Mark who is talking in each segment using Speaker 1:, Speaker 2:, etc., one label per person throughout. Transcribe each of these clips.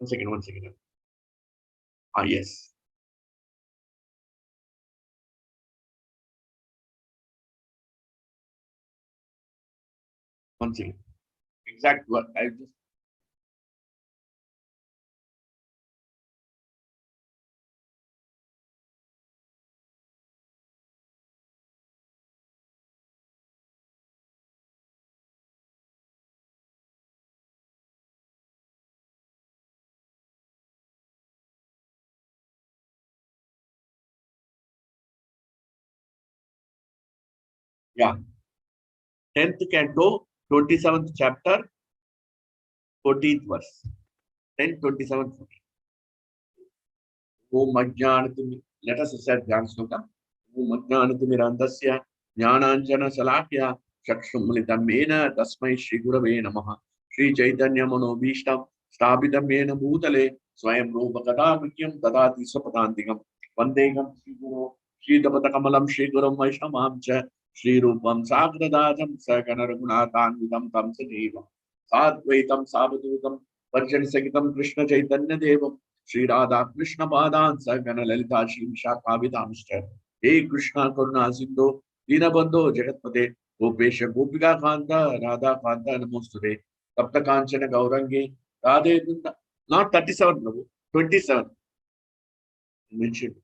Speaker 1: One second. Ah, yes. One second. Exact what I just. Yeah. 10th canto, 27th chapter, 14th verse. 10, 27, 14. Om Ajnanatimi. Let us recite Dhyan Sloka. Om Ajnanatimi Randasya. Jnananjana Salakya. Chakshumalitam Mena. Tasmai Shri Gurave Namaha. Shri Chaitanya Manobhishtam. Sthapitam Mena Bhutale. Swayam Rupa Kadamikyam. Tadati Sapatantikam. Vandegam Shri Guru. Shri Dapata Kamalam Shri Gurum Vaishnamam Cha. Shri Rupam Sagradajam. Sakana Raghunathan Vidam Tam Sajivam. Sadvaitam Sabadhutam. Varjan Sagitam Krishna Chaitanya Devam. Shri Radha Krishna Padan Sagana Lalita Shri Vishakhavidamshcha. Hey Krishna Karuna Sindhu Dinabandho Jagatpate Gopesha Gopika Kanta Radha Kanta Namostude Tapta Kanchana Gaurangi Radhe Dinda. Not 37, Prabhu. 27 mentioned.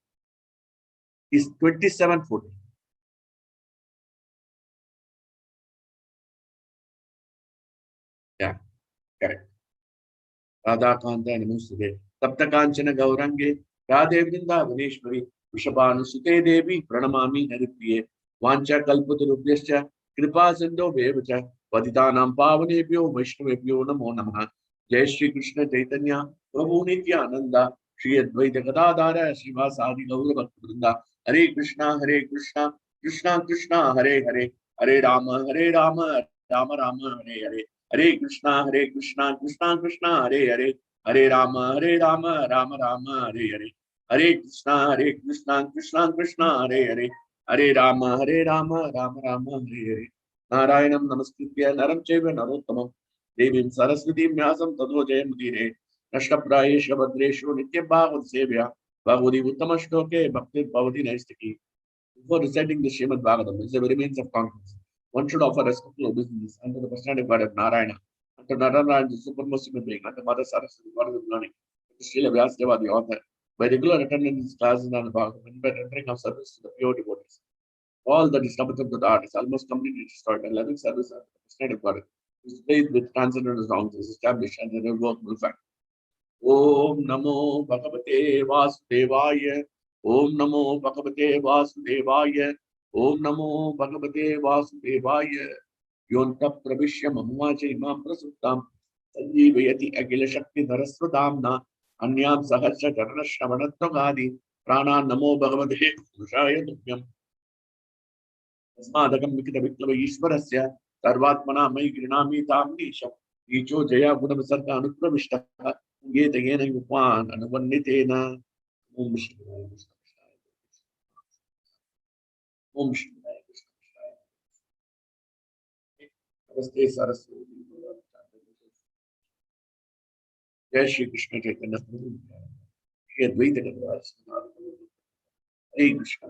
Speaker 1: Is 27:14. Yeah, correct. Radha Kanta Namostude Tapta Kanchana Gaurangi Radhe Dinda Vaneshwari Vishabhanu Sute Devi Pranamami Haripriye Vancha Kalpatarubhyascha Kripa Sindho Bevacha Patitanam Pavanebhyo Vaishnavebhyo Namo Namaha. Jai Shri Krishna Chaitanya Prabhu Nityananda Shri Advaita Gadadhara Srivasadi Gaura Bhaktivinoda Hare Krishna Krishna Krishna Hare Hare Hare Rama Rama Rama Hare Hare Hare Krishna Krishna Krishna Hare Hare Hare Rama Rama Rama Hare Hare Hare Krishna Krishna Krishna Hare Hare Hare Rama Rama Hare Hare Narayanam Namaskritya Naram Chaiva Narottamam Devim Saraswatim Vyasam Tato Jayamudire Nashtaprayesha Bhadreshu Nitya Bhagavad Sevya Bhagavati Uttama Shloke Bhakti Bhavati Naistaki. Before reciting the Srimad Bhagavatam, it's a very means of confidence. One should offer respectful obeisance unto the personality of God of Narayana, unto Narayana, the supremest human being, unto Mother Saraswati, God of learning, to Srila Vyasadeva, the author, by regular attendance in classes and Bhagavatam, and by rendering of service to the pure devotees. All the disturbance of the art is almost completely destroyed, and loving service unto the personality of God is faith with transcendental wrongs is established and the irrevocable fact. Om Namo Bhagavate Vasudevaya. Om Namo Bhagavate Vasudevaya. Om Namo Bhagavate Vasudevaya. Yonta Pravishya Mamuacha Imam Prasuttam. Sanjeevayati Agila Shakti Dharasvatamna. Anyam Sahasra Charana Shravanattvagadi. Prana Namo Bhagavate Purushaya Tuvyam. तस्मादकं विकितविक्लव ईश्वरस्य सर्वात्मना मयि गृह्णामि ताम्नीशम् ईचो जया गुणविसर्ग अनुप्रविष्टः येन युक्वान् अनुवन्नितेन ओम विष्णुवाय ओम विष्णुवाय नमस्ते सरस्वती जय श्री कृष्ण चैतन्य प्रभु श्री अद्वैत गदाधर हरे Krishna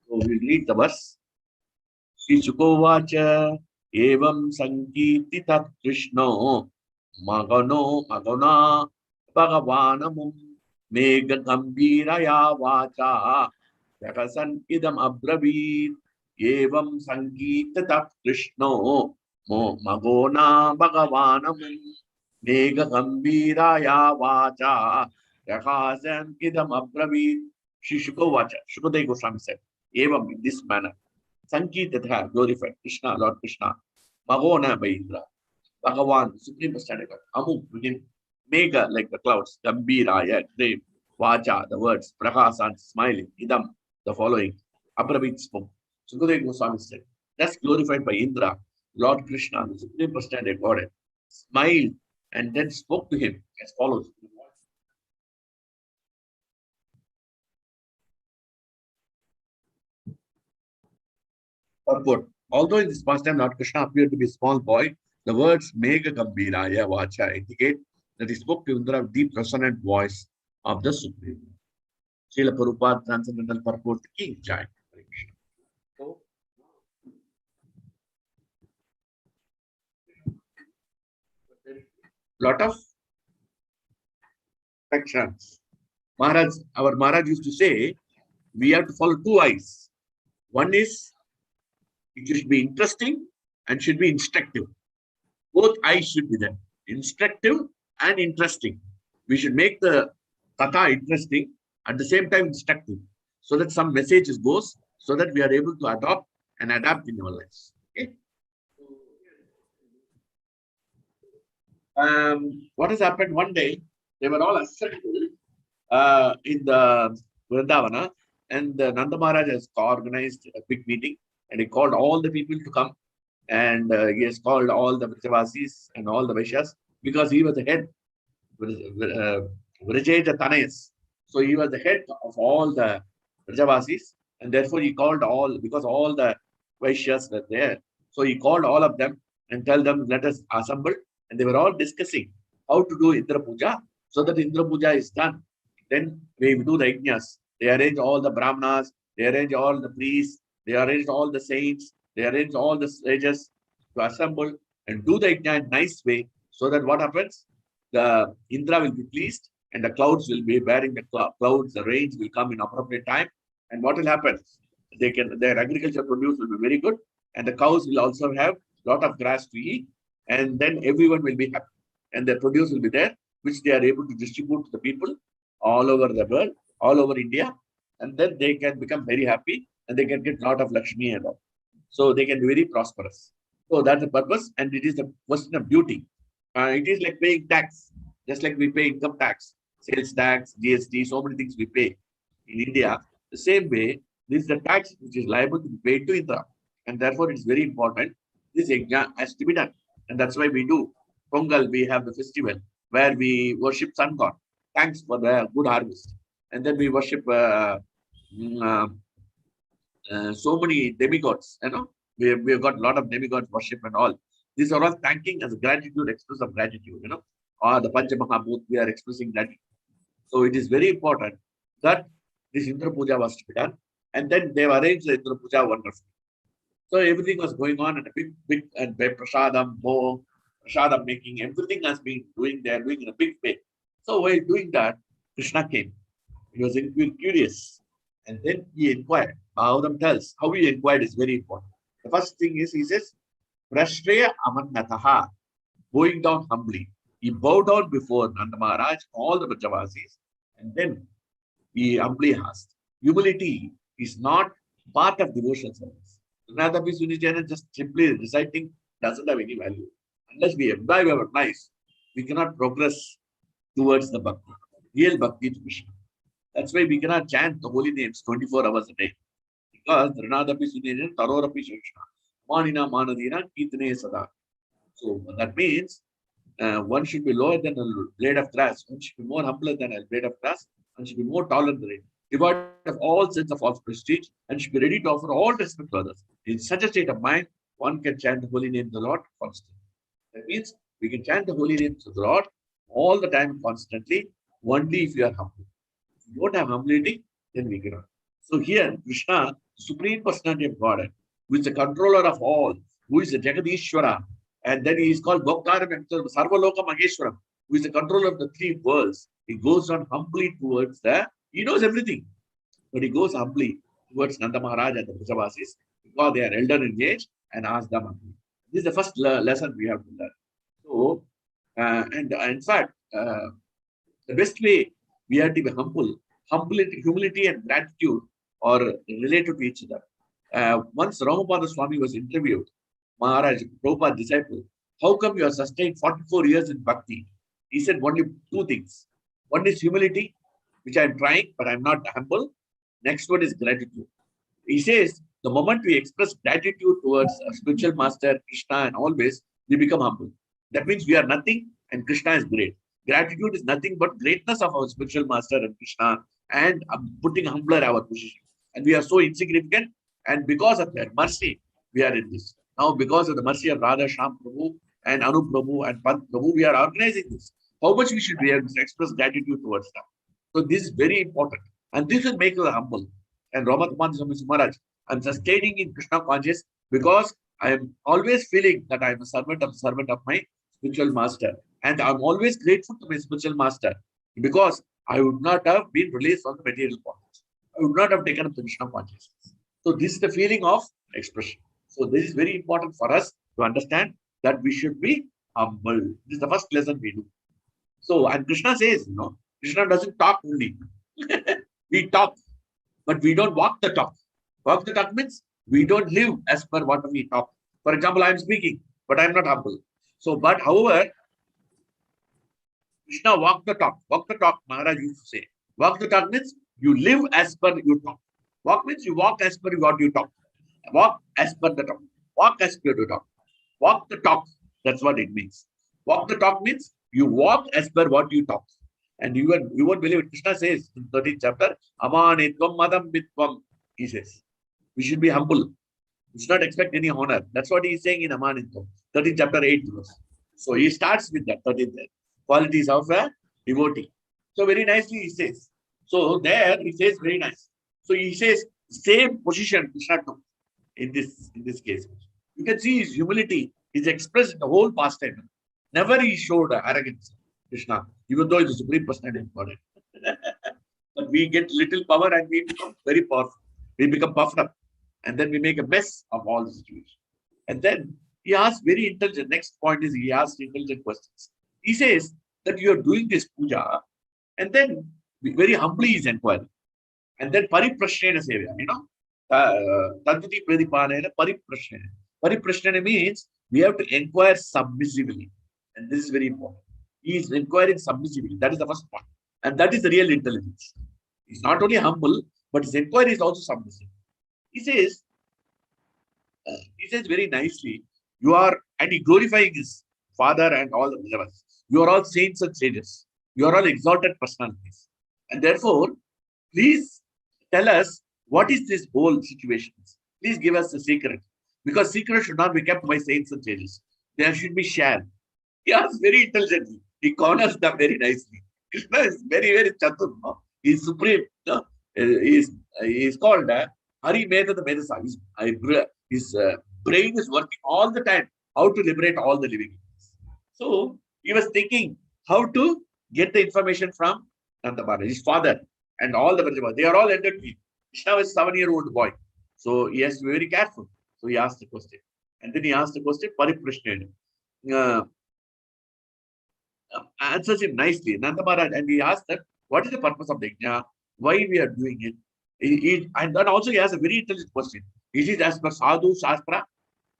Speaker 1: So we read the verse. Sri Sukovacha evam sankirtitat Krishno magana bhagavanamum mega gambiraya vacha jagasan idam abravit evam sankirtitat Krishno magona bhagavanamum mega gambiraya vacha jagasan idam abravit. Sri Sukovacha, Shukadeva Goswami said, evam, in this manner. Sankirtatha, glorified Krishna, Lord Krishna. Magona by Indra. Bhagavan, Supreme Personality God. Amu, begin. Mega, like the clouds. Gambira, great. Vacha, the words. Prakasan, smiling. Idam, the following. Abravit spoke. Sukadeva Goswami said, that's glorified by Indra. Lord Krishna, the Supreme Personality of Godhead, smiled and then spoke to him as follows. Purport. Although in this pastime Lord Krishna appeared to be a small boy, the words Mega Gambhiraya Vacha indicate that he spoke to Indra with deep resonant voice of the Supreme. Srila Prabhupada Transcendental Purport King Jai. So, lot of sections. Maharaj, our Maharaj used to say, we have to follow two eyes. One is it should be interesting and should be instructive. Both eyes should be there, instructive and interesting. We should make the katha interesting at the same time instructive, so that some messages goes, so that we are able to adopt and adapt in our lives. Okay. What has happened one day? They were all assembled in the Vrindavana, and Nanda Maharaj has organized a big meeting, and he called all the people to come, and he has called all the Vrajavasis and all the Vaishyas, because he was the head, Vrajeja Tanayas. So he was the head of all the Vrajavasis, and therefore he called all, because all the Vaishyas were there. So he called all of them and tell them, let us assemble. And they were all discussing how to do Indra Puja, so that Indra Puja is done. Then we do the yajnas. They arrange all the brahmanas, they arrange all the priests, they arrange all the saints, they arrange all the sages to assemble and do the yajna in a nice way, so that what happens? The Indra will be pleased, and the clouds will be bearing the clouds, the rains will come in appropriate time. And what will happen? Their agriculture produce will be very good, and the cows will also have a lot of grass to eat, and then everyone will be happy. And their produce will be there, which they are able to distribute to the people all over the world, all over India, and then they can become very happy, and they can get a lot of Lakshmi and all. So they can be very prosperous. So that's the purpose, and it is the question of duty. It is like paying tax, just like we pay income tax, sales tax, GST, so many things we pay in India. The same way, this is the tax which is liable to be paid to Indra, and therefore it's very important. This exam has to be done, and that's why we do Pongal. We have the festival where we worship sun god. Thanks for the good harvest, and then we worship mm, uh, so many demigods. We have got a lot of demigods worship and all. These are all thanking as a gratitude, express of gratitude. Or the Panchamahabhut, we are expressing gratitude. So it is very important that this Indra Puja was to be done, and then they have arranged the Indra Puja wonderfully. So everything was going on, and a big and prasadam, prasadam making, everything has been doing. They are doing in a big way. So while doing that, Krishna came. He was curious, and then he inquired. Bhagavatam tells how he inquired is very important. The first thing is, he says, Prashraya Amannataha, going down humbly. He bowed down before Nanda Maharaj, all the Vrajavasis, and then he humbly asked. Humility is not part of devotional service. Radhapi Sunijana just simply reciting doesn't have any value. Unless we imbibe our lives, we cannot progress towards the bhakti, real bhakti to Krishna. That's why we cannot chant the holy names 24 hours a day. Because Ranadapi Sunijana, Tarorapi Shakshna, Manina Manadina, Kitane Sada. So that means one should be lower than a blade of grass, one should be more humbler than a blade of grass, one should be more tolerant than it, devoid of all sense of false prestige, and should be ready to offer all respect to others. In such a state of mind, one can chant the holy name of the Lord constantly. That means we can chant the holy names of the Lord all the time constantly, only if you are humble. If you don't have humility, then we cannot. So here, Krishna, the Supreme Personality of Godhead, who is the controller of all, who is the Jagadishwara, and then he is called Bhoktaram and Sarvaloka Maheshwaram, who is the controller of the three worlds. He goes on humbly towards he knows everything, but he goes humbly towards Nanda Maharaj and the Vrajavasis, because they are elder in age, and asks them humbly. This is the first lesson we have to learn. So, and in fact, the best way we have to be humble, humility and gratitude are related to each other. Once Ramapada Swami was interviewed, Maharaj, Prabhupada's disciple, how come you are sustained 44 years in bhakti? He said only two things. One is humility, which I am trying, but I am not humble. Next one is gratitude. He says, The moment we express gratitude towards a spiritual master, Krishna, and always, we become humble. That means we are nothing and Krishna is great. Gratitude is nothing but greatness of our spiritual master and Krishna and putting humbler our position. And we are so insignificant. And because of their mercy, we are in this. Now, because of the mercy of Radha Sham Prabhu and Anu Prabhu and Pant Prabhu, we are organizing this. How much we should be able to express gratitude towards them. So this is very important. And this will make us humble. And Ramakrishna Maharaj, I'm sustaining in Krishna conscious because I am always feeling that I am a servant of my spiritual master. And I'm always grateful to my spiritual master because I would not have been released from the material bondage. I would not have taken up the Krishna consciousness. So this is the feeling of expression. So this is very important for us to understand that we should be humble. This is the first lesson we do. So, and Krishna says, Krishna doesn't talk only. We talk, but we don't walk the talk. Walk the talk means we don't live as per what we talk. For example, I am speaking, but I am not humble. So, but however, Krishna walk the talk. Walk the talk, Maharaj used to say. Walk the talk means you live as per you talk. Walk means you walk as per what you talk. Walk as per the talk. Walk as per the talk. Walk the talk. That's what it means. Walk the talk means you walk as per what you talk. And you won't believe it. Krishna says in 13th chapter, Amanitvam madam bitvam. He says, we should be humble. We should not expect any honor. That's what he is saying in Amanitvam, 13th chapter 8th verse. So he starts with that 13th qualities of a devotee. So very nicely he says. So there he says very nice. So he says same position Krishna took in this case. You can see his humility is expressed in the whole pastime. Never he showed arrogance, Krishna, even though he is the supreme personality for it. But we get little power and we become very powerful. We become puffed up. And then we make a mess of all the situation. And then he asks very intelligent. Next point is he asks intelligent questions. He says that you are doing this puja, and then very humbly he is inquiring. And then pariprashnena sevya, tadviti pradipanena pariprashnena. Pariprashnena means we have to inquire submissively. And this is very important. He is inquiring submissively. That is the first point. And that is the real intelligence. He's not only humble, but his inquiry is also submissive. He says very nicely, you are, and he glorifying his father and all the others. You are all saints and sages. You are all exalted personalities. And therefore, please tell us what is this whole situation. Please give us the secret. Because secret should not be kept by saints and sages. There should be shared. He asks very intelligently. He corners them very nicely. Krishna is very, very chatur. He is supreme. He is called Hari Meda the Medasa. His brain is working all the time how to liberate all the living beings. So he was thinking how to get the information from Nanda Maharaj, his father, and all the Brajavas. They are all entered me. Krishna was a 7-year-old boy. So he has to be very careful. So he asked the question. And then he asked the question, Pariprashnena. Answers him nicely, Nanda Maharaj, and he asked that, what is the purpose of the yajna? Why we are doing it? And then also he has a very intelligent question. It is as per Sadhu Shastra,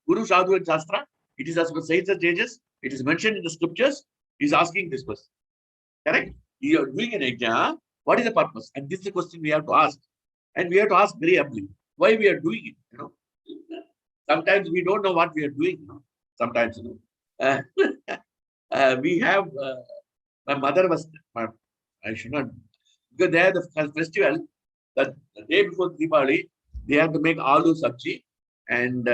Speaker 1: Guru Sadhu and Shastra. It is as per saints and sages. It is mentioned in the scriptures. He is asking this question. Correct? You are doing an yajna. What is the purpose? And this is the question we have to ask. And we have to ask very humbly. Why we are doing it? Sometimes we don't know what we are doing. Sometimes, we have, my mother was, I should not, because they had the festival, that the day before Diwali, they have to make aloo sabji and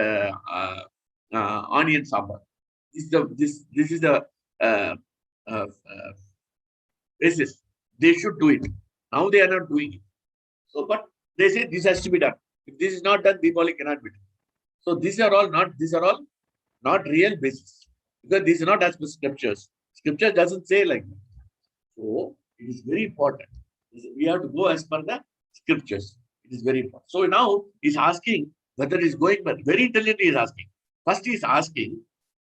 Speaker 1: onion sambar. This is the basis. They should do it. Now they are not doing it. So, but they say this has to be done. If this is not done, Diwali cannot be done. So these are all not real basis. Because these are not as per scriptures. Scripture doesn't say like that. So it is very important. We have to go as per the scriptures. It is very important. So now he's asking whether he's going, but very intelligently he's asking. First he's asking,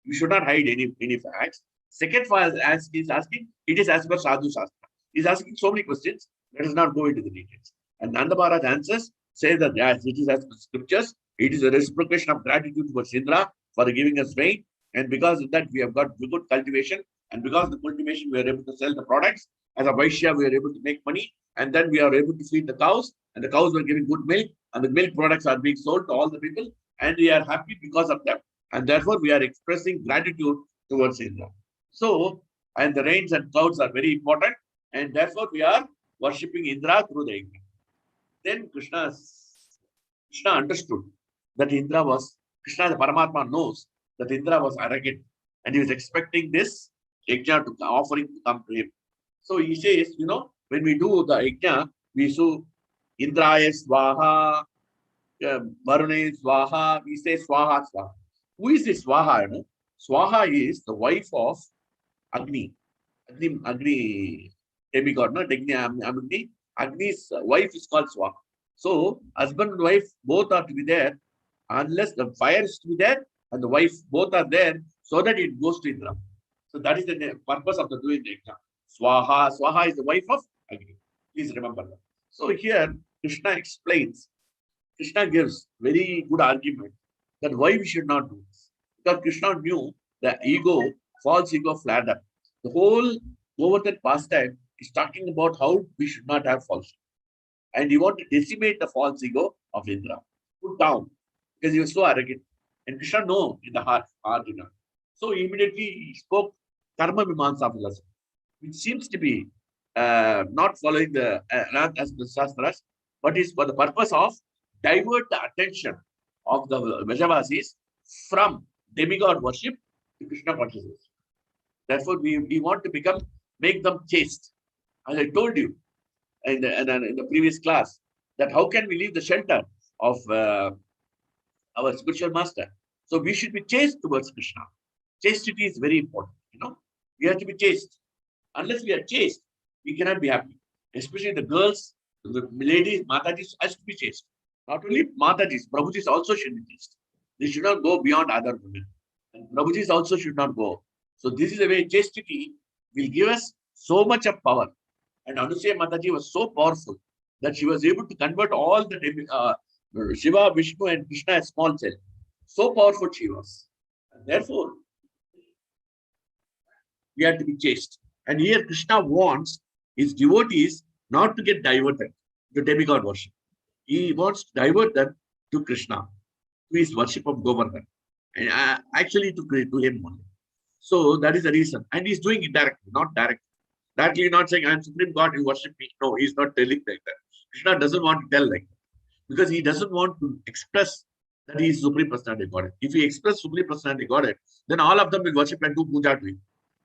Speaker 1: you should not hide any facts. Second, as he's asking, it is as per Sadhu Shastra. He's asking so many questions. Let us not go into the details. And Nanda Maharaj answers, says that yes, it is as per scriptures. It is a reciprocation of gratitude towards Indra for giving us rain. And because of that, we have got good cultivation. And because of the cultivation, we are able to sell the products. As a Vaishya, we are able to make money. And then we are able to feed the cows. And the cows were giving good milk. and the milk products are being sold to all the people, and we are happy because of them, and therefore we are expressing gratitude towards Indra. So, and the rains and clouds are very important, and therefore we are worshipping Indra through the yajna. Then Krishna understood that Krishna the Paramatma knows that Indra was arrogant, and he was expecting this yajna to offering to come to him. So he says, when we do the yajna, we say Indraya Swaha, Varune Swaha, we say Swaha Swaha. Who is this Swaha? Swaha is the wife of Agni. Agni demigod, no? Agni's wife is called Swaha. So husband and wife both are to be there, unless the fire is to be there and the wife both are there, so that it goes to Indra. So that is the purpose of the doing the yajna. Swaha. Swaha is the wife of Agni. Please remember that. So here Krishna explains. Krishna gives very good argument that why we should not do this. Because Krishna knew the false ego flared up. The whole Govardhana pastime is talking about how we should not have false ego. And he wanted to decimate the false ego of Indra. Put down. Because he was so arrogant. And Krishna knew in the heart. So immediately he spoke Karma Mimamsa philosophy, which seems to be not following the not as the Shastras, but is for the purpose of divert the attention of the Vrajavasis from demigod worship to Krishna consciousness. Therefore, we want to make them chaste. As I told you in the previous class, that how can we leave the shelter of our spiritual master? So we should be chaste towards Krishna. Chastity is very important. We have to be chaste. Unless we are chaste, we cannot be happy. Especially the girls, the ladies, Matajis has to be chaste. Not only Matajis, Prabhujis also should be chaste. They should not go beyond other women. And Prabhujis also should not go. So this is the way chastity will give us so much of power. And Anusaya Mataji was so powerful that she was able to convert all the Shiva, Vishnu, and Krishna as small cell. So powerful she was. And therefore, we have to be chaste. And here Krishna wants his devotees not to get diverted to demigod worship. He wants to divert them to Krishna, to his worship of Govardhana, and actually to him only. So that is the reason. And he's doing it directly, not directly. Directly not saying, I am Supreme God, you worship me. No, he's not telling like that. Krishna doesn't want to tell like that. Because he doesn't want to express that he is Supreme Personality Godhead. If he expresses Supreme Personality Godhead, then all of them will worship and do puja to him.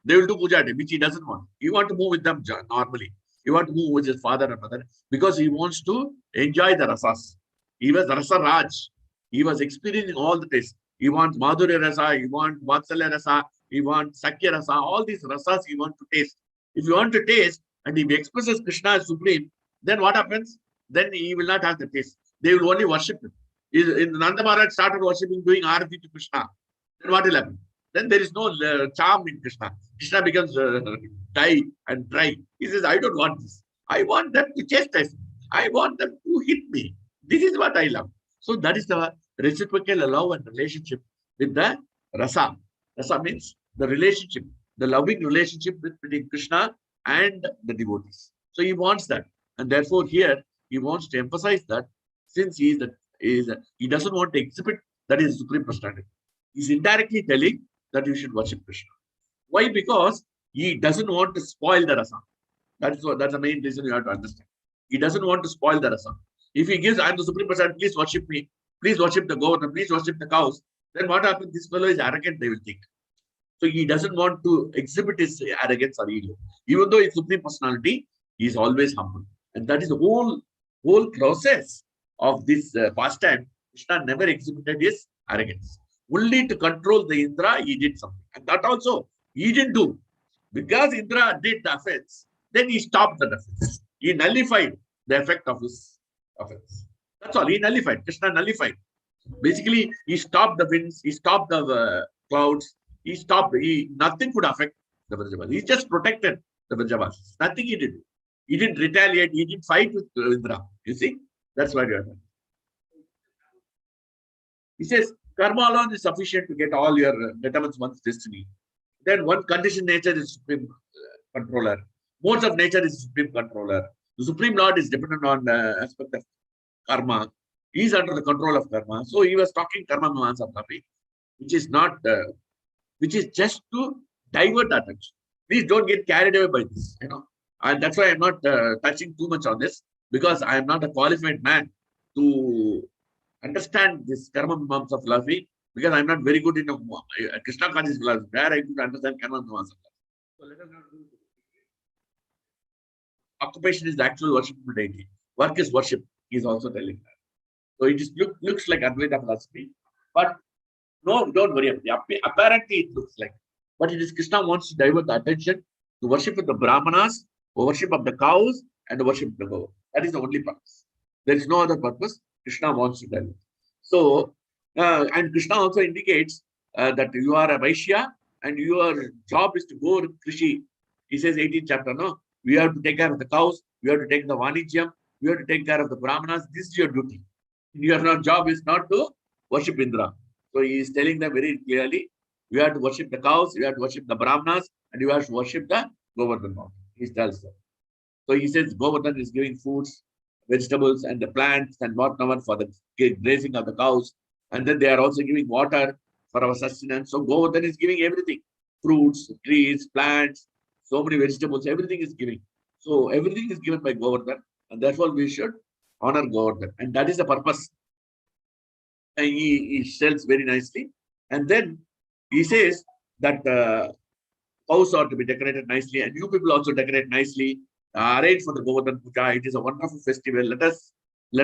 Speaker 1: They will do puja to him, which he doesn't want. He wants to move with them normally. He wants to move with his father and mother because he wants to enjoy the rasas. He was Rasa Raj. He was experiencing all the tastes. He wants Madhurya Rasa, he wants Vatsalya Rasa, he wants Sakya Rasa, all these rasas he wants to taste. If you want to taste and if he expresses Krishna as Supreme, then what happens? Then he will not have the taste. They will only worship him. In Nanda Maharaj started worshipping, doing Arati to Krishna. Then what will happen? Then there is no charm in Krishna. Krishna becomes dry and dry. He says, I don't want this. I want them to chastise me. I want them to hit me. This is what I love. So that is the reciprocal love and relationship with the rasa. Rasa means the relationship, the loving relationship between Krishna and the devotees. So he wants that. And therefore here, he wants to emphasize that since he doesn't want to exhibit that is Supreme Personality. He's indirectly telling that you should worship Krishna. Why? Because he doesn't want to spoil the rasa. That's the main reason you have to understand. He doesn't want to spoil the rasa. If he gives, I am the Supreme Personality, please worship me, please worship the governor, please worship the cows, then what happens? This fellow is arrogant, they will think. So he doesn't want to exhibit his arrogance or ego. Even though he's Supreme Personality, he is always humble. And that is the whole process of this pastime. Krishna never exhibited his arrogance. Only to control the Indra, he did something. And that also, he didn't do. Because Indra did the offense, then he stopped the offense. He nullified the effect of his offense. That's all. He nullified. Krishna nullified. Basically, he stopped the winds, he stopped the clouds, nothing could affect the Vrajavasis. He just protected the Vrajavasis. Nothing he did. He didn't retaliate, he didn't fight with Indra. You see? That's why we are done. He says, karma alone is sufficient to get all your determines one's destiny. Then one conditioned nature is Supreme Controller. Modes of nature is Supreme Controller. The Supreme Lord is dependent on the aspect of karma. He is under the control of karma. So he was talking karma mimamsa topic, which is not, which is just to divert attention. Please don't get carried away by this, And that's why I'm not touching too much on this, because I am not a qualified man to understand this karma mimamsa philosophy, because I'm not very good in Krishna conscious philosophy, where I could understand karma mimamsa. So let us not do this. Occupation is the actual worshipful deity. Work is worship. He is also telling that. So it is looks like Advaita philosophy, but no, don't worry. Apparently, it looks like, but it is Krishna wants to divert the attention to worship of the Brahmanas, worship of the cows, and the worship of the goat. That is the only purpose. There is no other purpose. Krishna wants to divert. So, and Krishna also indicates that you are a Vaishya and your job is to go Krishi. He says 18th chapter, no? We have to take care of the cows, we have to take the Vanijyam, we have to take care of the Brahmanas. This is your duty. Your job is not to worship Indra. So he is telling them very clearly, you have to worship the cows, you have to worship the Brahmanas, and you have to worship the Govardhana mountain. He tells them. So he says Govardhana is giving foods, vegetables, and the plants and whatnot for the grazing of the cows. And then they are also giving water for our sustenance. So Govardhana is giving everything. Fruits, trees, plants, so many vegetables, everything is giving. So everything is given by Govardhana, and therefore we should honor Govardhana. And that is the purpose. And he tells very nicely. And then he says that cows are to be decorated nicely, and you people also decorate nicely. Arrange for the Govardhana Puja. It is a wonderful festival. Let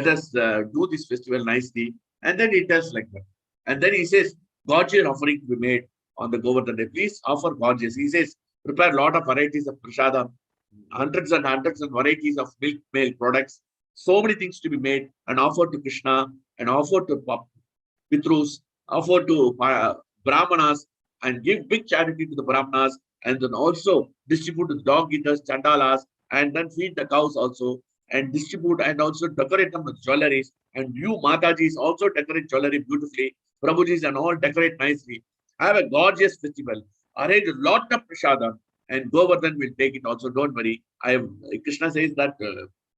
Speaker 1: us do this festival nicely. And then he tells like that. And then he says, gorgeous offering to be made on the Govardhana. Please offer gorgeous. He says, prepare a lot of varieties of prasada, hundreds and hundreds of varieties of milk products, so many things to be made and offered to Krishna and offered to Pitrus, offered to Brahmanas, and give big charity to the Brahmanas, and then also distribute to the dog eaters, chandalas, and then feed the cows also, and distribute and also decorate them with jewelries. And you Matajis also decorate jewelry beautifully. Prabhujis and all decorate nicely. Have a gorgeous festival. Arrange a lot of prasadam, and Govardhan will take it also. Don't worry. Krishna says that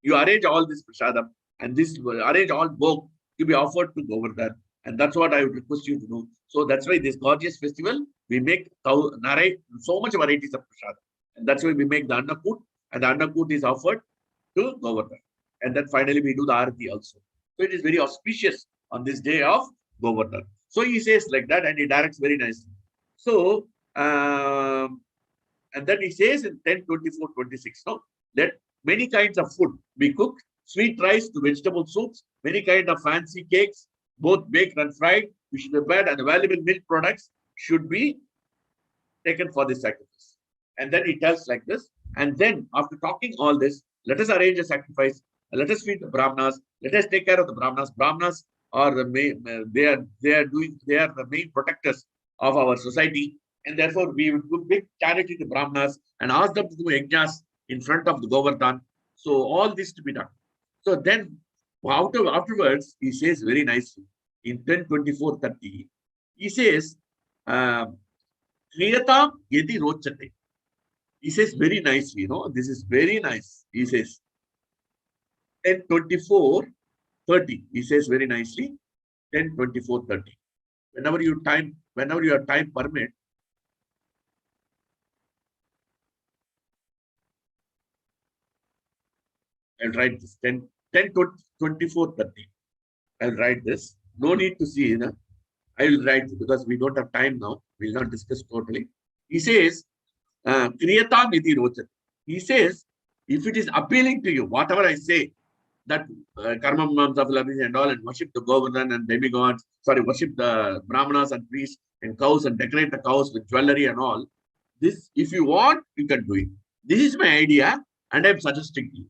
Speaker 1: you arrange all this prasadam, and this arrange all bhog to be offered to Govardhan. And that's what I would request you to do. So that's why this gorgeous festival, we make so much varieties of prasadam. And that's why we make the Annakut, and the Annakut is offered to Govardhan. And then finally we do the Arati also. So it is very auspicious on this day of Govardhan. So he says like that, and he directs very nicely. So, and then he says in 10:24:26, no, let many kinds of food be cooked, sweet rice to vegetable soups, many kind of fancy cakes, both baked and fried, which should be prepared, and valuable milk products should be taken for this sacrifice. And then he tells like this. And then after talking all this, let us arrange a sacrifice. Let us feed the Brahmanas. Let us take care of the Brahmanas. Brahmanas are the main, they are the main protectors of our society. And therefore, we would do big charity to Brahmanas and ask them to do yajnas in front of the Govardhan. So all this to be done. So then afterwards, he says very nicely in 10:24:30, he says, Kriyatam yedi rochate. He says very nicely, this is very nice. He says 10:24:30. He says very nicely 10:24:30. Whenever your time permit, I'll write this 10:24:30. I'll write this. No need to see, I will write because we don't have time now. We'll not discuss totally. He says, Kriyatam iti rochat. He says, if it is appealing to you, whatever I say, that karma mimamsa philosophy and all, and worship the Govardhan and demigods, worship the Brahmanas and priests and cows and decorate the cows with jewelry and all. This, if you want, you can do it. This is my idea, and I'm suggesting to you.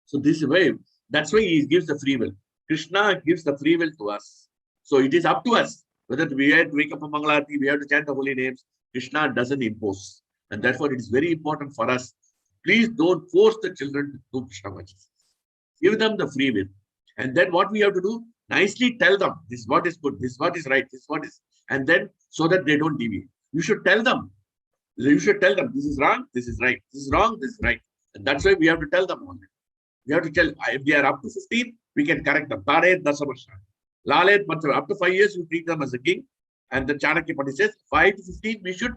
Speaker 1: So this way, that's why he gives the free will. Krishna gives the free will to us. So it is up to us whether we have to wake up a Mangalarti, we have to chant the holy names. Krishna doesn't impose. And therefore, it is very important for us. Please don't force the children to do Krishna consciousness. Give them the free will. And then what we have to do, nicely tell them, this is what is good, this is what is right, this is what is, and then so that they don't deviate. You should tell them. You should tell them, this is wrong, this is right, this is wrong, this is right. And that's why we have to tell them all. We have to tell, if they are up to 15, we can correct them. Taret Dasamasha. Lalet Matra, up to 5 years, you treat them as a king. And the Chanakya Pandi says, 5 to 15, we should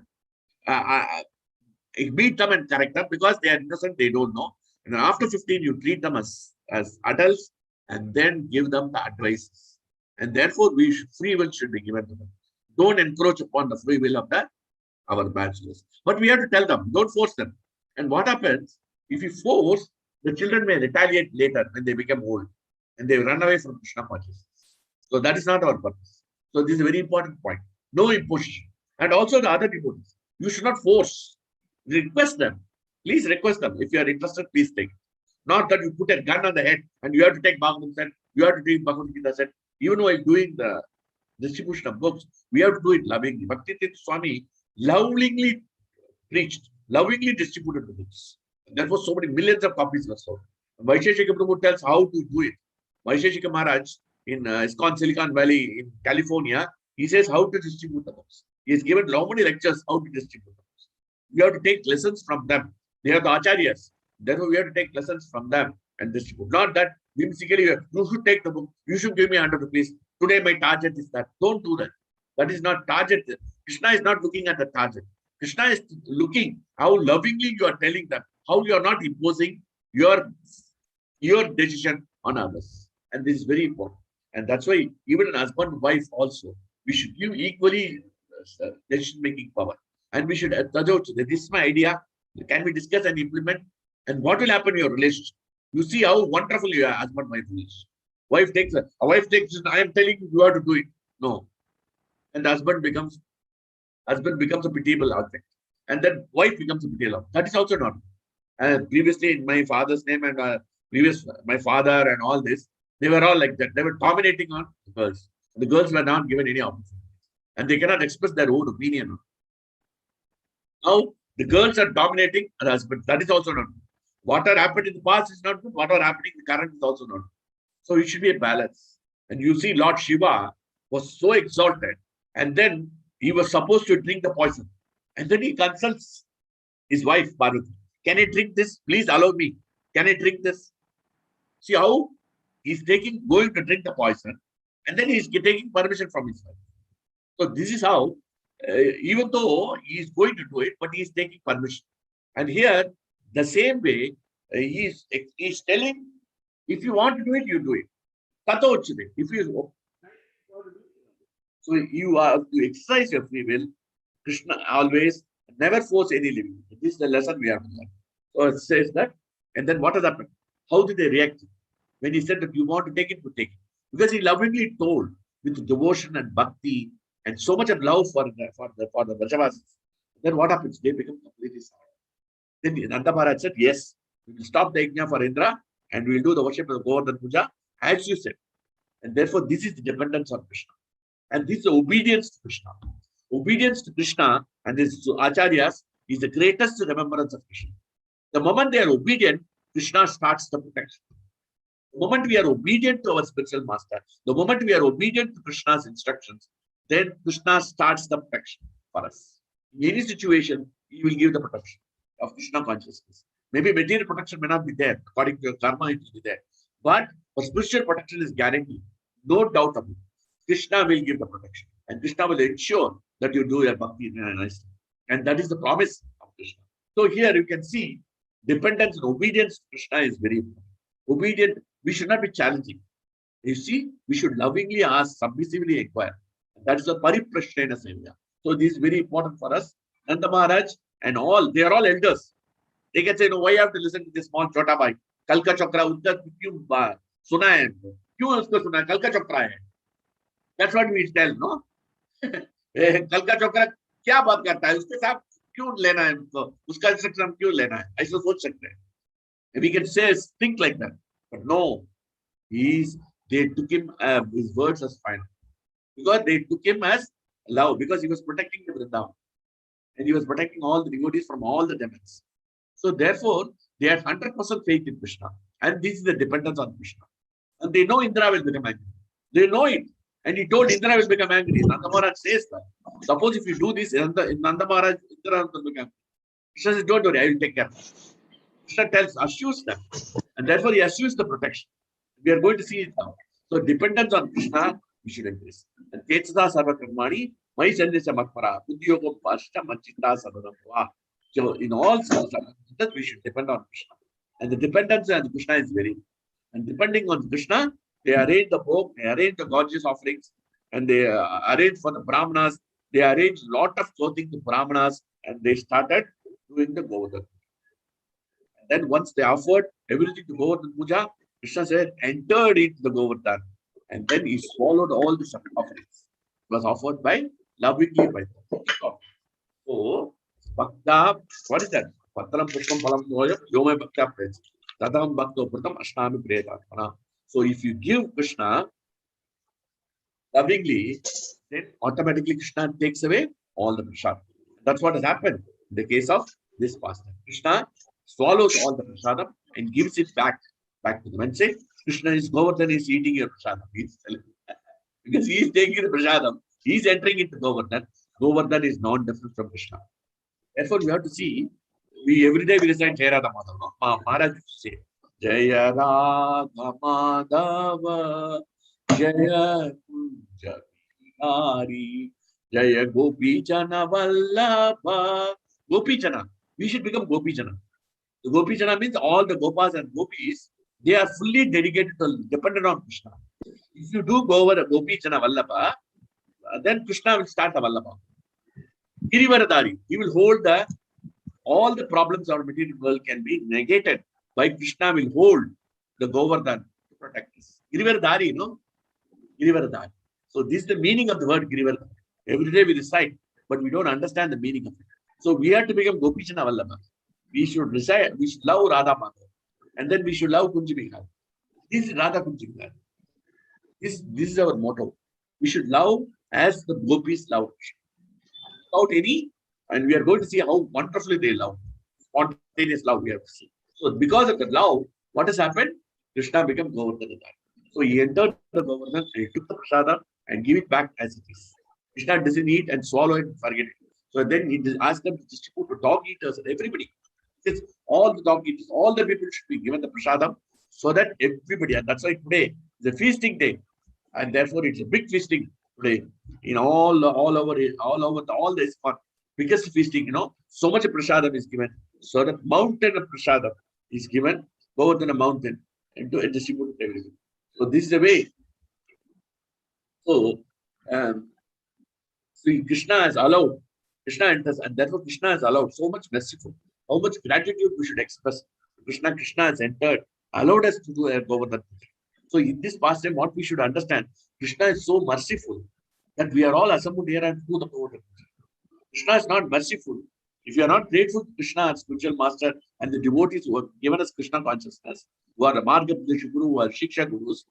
Speaker 1: beat them and correct them because they are innocent, they don't know. And after 15, you treat them as adults and then give them the advices. And therefore, free will should be given to them. Don't encroach upon the free will of our bachelors. But we have to tell them, don't force them. And what happens, if you force, the children may retaliate later when they become old and they run away from Krishna consciousness. So that is not our purpose. So this is a very important point. No imposition. And also the other devotees, you should not force. Request them. Please request them. If you are interested, please take it. Not that you put a gun on the head and you have to take Bhagavad Gita, you have to do Bhagavad Gita set. Even while doing the distribution of books, we have to do it lovingly. Bhakti Tirtha Swami lovingly preached, lovingly distributed the books. Therefore, so many millions of copies were sold. Vaisheshika Prabhu tells how to do it. Vaisheshika Maharaj in ISKCON Silicon Valley in California, he says how to distribute the books. He has given so many lectures how to distribute the books. We have to take lessons from them. They are the acharyas. Therefore, we have to take lessons from them and distribute. Not that whimsically, you should take the book, you should give me 100 rupees. Today, my target is that. Don't do that. That is not target. Krishna is not looking at the target. Krishna is looking how lovingly you are telling them, how you are not imposing your decision on others. And this is very important. And that's why even an husband and wife also, we should give equally decision-making power. And we should, this is my idea. Can we discuss and implement? And what will happen in your relationship? You see how wonderful your husband-wife relationship. A wife takes, I am telling you, you have to do it. No. And the husband becomes a pitiable object. And then wife becomes a pitiable object. That is also not. Previously, in my father's name and my father and all this, they were all like that. They were dominating on the girls. The girls were not given any opportunity. And they cannot express their own opinion. Now, the girls are dominating the husband. That is also not good. What had happened in the past is not good. What are happening in the current is also not good. So it should be a balance. And you see, Lord Shiva was so exalted. And then he was supposed to drink the poison. And then he consults his wife, Parvati. Can I drink this? Please allow me. Can I drink this? See how he's going to drink the poison. And then he's taking permission from his wife. So this is how, even though he is going to do it, but he is taking permission. And here, the same way, he is telling, if you want to do it, you do it. If you so you have to exercise your free will. Krishna always never force any living. This is the lesson we have to learn. So it says that, and then what has happened? How did they react? When he said that you want to take it, you take it. Because he lovingly told with devotion and bhakti and so much of love for the Vrajavasis. Then what happens? They become completely silent. Then Nanda Maharaj said, yes, we will stop the yajna for Indra and we will do the worship of the Govardhana Puja as you said. And therefore, this is the dependence on Krishna. And this is obedience to Krishna. Obedience to Krishna and this to Acharyas is the greatest remembrance of Krishna. The moment they are obedient, Krishna starts the protection. The moment we are obedient to our spiritual master, the moment we are obedient to Krishna's instructions, then Krishna starts the protection for us. In any situation, he will give the protection of Krishna consciousness. Maybe material protection may not be there. According to your karma, it will be there. But for spiritual protection is guaranteed. No doubt about it. Krishna will give the protection. And Krishna will ensure that you do your bhakti nicely. And that is the promise of Krishna. So here you can see dependence and obedience to Krishna is very important. Obedient, we should not be challenging. You see, we should lovingly ask, submissively inquire. That is the pariprashrena sevya. So this is very important for us. Nanda Maharaj and all, they are all elders. They can say, no, why you have to listen to this small Chota Bhai? Kalka Chakra, uska kyun suna hai? Kyun usko suna hai? Kalka Chakra hai. That's what we tell, no? Kalka Chakra क्या बात करता है? उसके साथ क्यों लेना है उनको? उसका इंस्ट्रक्शन हम क्यों लेना है? ऐसा सोच सकते हैं. We can say, think like that. But no, they took him, his words as final. Because they took him as love, because he was protecting the Vrindavan. And he was protecting all the devotees from all the demons. So therefore, they had 100% faith in Krishna. And this is the dependence on Krishna. And they know Indra will become angry. They know it. And he told Indra will become angry. Nanda Maharaj says that. Suppose if you do this, Nanda Maharaj, Indra will become angry. Krishna says, don't worry, I will take care. Krishna tells, assures them. And therefore he assures the protection. We are going to see it now. So dependence on Krishna, we should increase. And Kechada Sarva Karmani, Mai Sandhya Makpara, Udyogam Pashta Manchita Sarvadam. So in all circumstances, we should depend on Krishna. And the dependence on Krishna is very. And depending on Krishna, they arrange the book, they arrange the gorgeous offerings, and they arrange for the Brahmanas. They arranged a lot of clothing to Brahmanas, and they started doing the Govardhana. And then once they offered everything to Govardhana Puja, Krishna said, entered into the Govardhana. And then he swallowed all the offerings. It was offered by lovingly by them. So, Bhakta, what is that? Patram Pushpam Palam Noyam, Yoma Bhakta Prince. Tadam Bhakta Pratam Ashtami Priyatma. So if you give Krishna lovingly, then automatically Krishna takes away all the prasad. That's what has happened in the case of this pastor. Krishna swallows all the prasadam and gives it back to them and say, Krishna is Govardhan is eating your prasadam. Because he is taking the prasadam, he is entering into Govardhan. Govardhan is non-different from Krishna. Therefore, we have to see, every day we recite Jaya Radha Madhava. Maharaj used to say, Jaya Radha Madhava, Jaya Kunja Hari, Jaya Gopi Jana Vallabha. Gopi Jana. We should become Gopi Jana. The Gopi Jana means all the Gopas and Gopis, they are fully dedicated to, dependent on Krishna. If you do go over a Gopi Jana Vallabha, then Krishna will start the Vallabha. Girivaradari, he will hold all the problems of material world can be negated by Krishna will hold the Govardhan to protect us. Girivaradari, Girivaradari. So this is the meaning of the word Girivaradari. Every day we recite, but we don't understand the meaning of it. So we have to become Gopichana Vallabha. We should recite, we should love Radha Madhava. And then we should love Kunja Bihar. This is Radha Kunja Bihar. This is our motto. We should love as the Gopis love. Without any, and we are going to see how wonderfully they love. Spontaneous love we have to see. So because of the love, what has happened? Krishna became Govardhana. So he entered the Govardhana and he took the prasada and give it back as it is. Krishna doesn't eat and swallow it and forget it. So then he asked them to distribute to dog eaters and everybody. It's all the dog eaters, all the people should be given the prasadam so that everybody, and that's why today is a feasting day. And therefore it's a big feasting today in all over the ISKCON. Biggest feasting, so much prasadam is given. So the mountain of prasadam is given, Govardhana mountain, and to distribute everything. So this is the way. So Krishna has allowed, Krishna enters, and therefore Krishna has allowed so much merciful. How much gratitude we should express. Krishna has entered, allowed us to do a Govardhana. So in this pastime, what we should understand, Krishna is so merciful that we are all assembled here and do the Govardhana. Krishna is not merciful. If you are not grateful to Krishna, our spiritual master, and the devotees who have given us Krishna consciousness, who are the Marga Guru, who are Shiksha Gurus,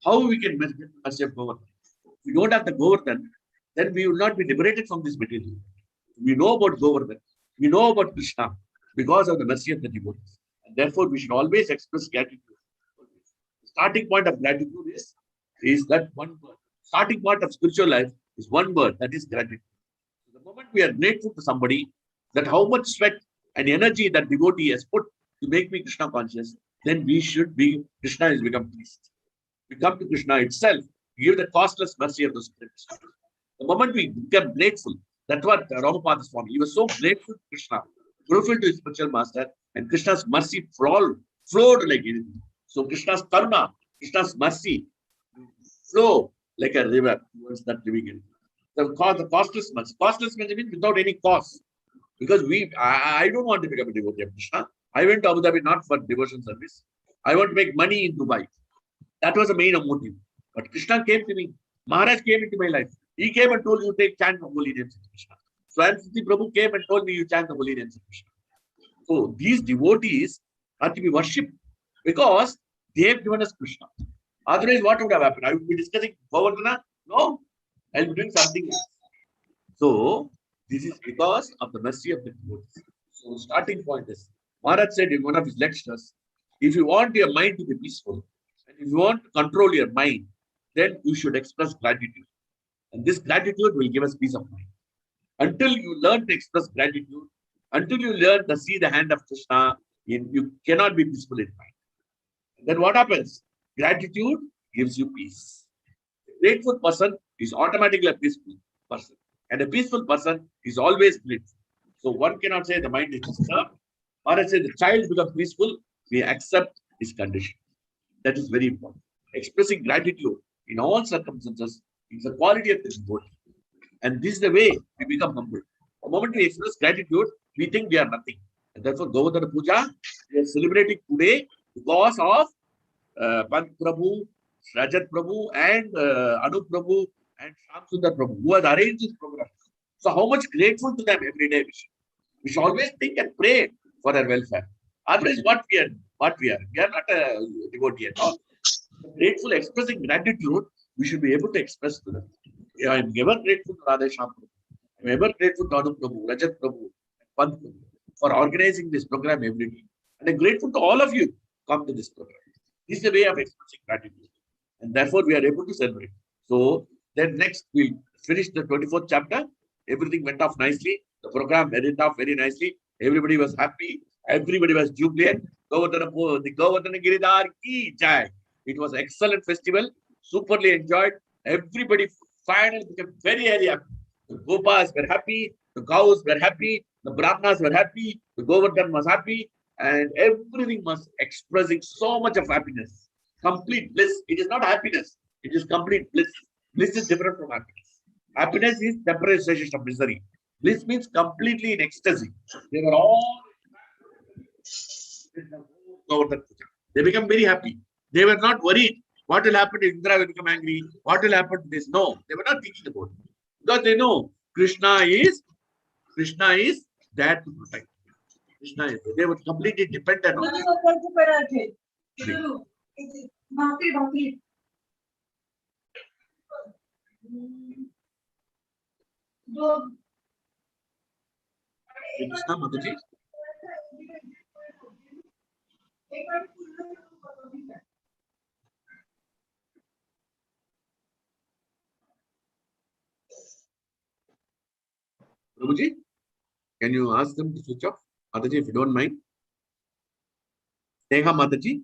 Speaker 1: how we can get mercy of Govardhana? If we don't have the Govardhana, then we will not be liberated from this material. We know about Govardhana. We know about Krishna because of the mercy of the devotees. And therefore, we should always express gratitude. The starting point of gratitude is that one word. Starting point of spiritual life is one word, that is gratitude. So the moment we are grateful to somebody, that how much sweat and energy that devotee has put to make me Krishna conscious, then we should be, Krishna has become pleased. We come to Krishna itself, give the costless mercy of the Spirit. The moment we become grateful, that's what Ramapada Swami, he was so grateful to Krishna, grateful to his spiritual master, and Krishna's mercy flowed like anything. So Krishna's karma, Krishna's mercy flow like a river towards that living entity. The costless mercy. Costless mercy means without any cost. Because I don't want to become a devotee of Krishna. I went to Abu Dhabi not for devotion service. I want to make money in Dubai. That was the main motive. But Krishna came to me. Maharaj came into my life. He came and told you to chant the holy names of Krishna. Swayam Siddhi Prabhu came and told me you chant the holy names of Krishna. So these devotees are to be worshipped because they have given us Krishna. Otherwise, what would have happened? I would be discussing Govardhana? No, I will be doing something else. So this is because of the mercy of the devotees. So starting point is, Maharaj said in one of his lectures, if you want your mind to be peaceful, and if you want to control your mind, then you should express gratitude. And this gratitude will give us peace of mind. Until you learn to express gratitude, until you learn to see the hand of Krishna, You cannot be peaceful in mind. Then what happens? Gratitude gives you peace. A grateful person is automatically a peaceful person. And a peaceful person is always grateful. So one cannot say the mind is disturbed. Or I say the child becomes peaceful, we accept his condition. That is very important. Expressing gratitude in all circumstances is a quality of the devotee. And this is the way we become humble. The moment we express gratitude, we think we are nothing. And therefore, Govardhana Puja, we are celebrating today because of Pant Prabhu, Sajjan Prabhu, and Anup Prabhu, and Sham Sundar Prabhu, who has arranged this program. So, how much grateful to them every day we should always think and pray for their welfare. Otherwise, we are not a devotee at all. Grateful, expressing gratitude, we should be able to express to them. I am ever grateful to Radha Sham Prabhu. I am ever grateful to Anup Prabhu, Rajat Prabhu, Pant Prabhu for organizing this program every day. And I'm grateful to all of you come to this program. This is a way of expressing gratitude. And therefore, we are able to celebrate. So, then next, we'll finish the 24th chapter. Everything went off nicely. The program went off very nicely. Everybody was happy. Everybody was jubilant. The Govardhana Giridhar ki jai. It was an excellent festival. Superly enjoyed. Everybody finally became very, very happy. The Gopas were happy. The cows were happy. The Brahmanas were happy. The Govardhan was happy. And everything was expressing so much of happiness. Complete bliss. It is not happiness. It is complete bliss. Bliss is different from happiness. Happiness is temporary sensation of misery. Bliss means completely in ecstasy. They were all they become very happy. They were not worried. What will happen if Indra will become angry? What will happen to this? No, they were not thinking about it. Because they know Krishna is there to protect. Krishna is there. They were completely dependent on it. Krishna Mataji. Prabhuji, can you ask them to switch off? Mataji, if you don't mind. Neha Mataji.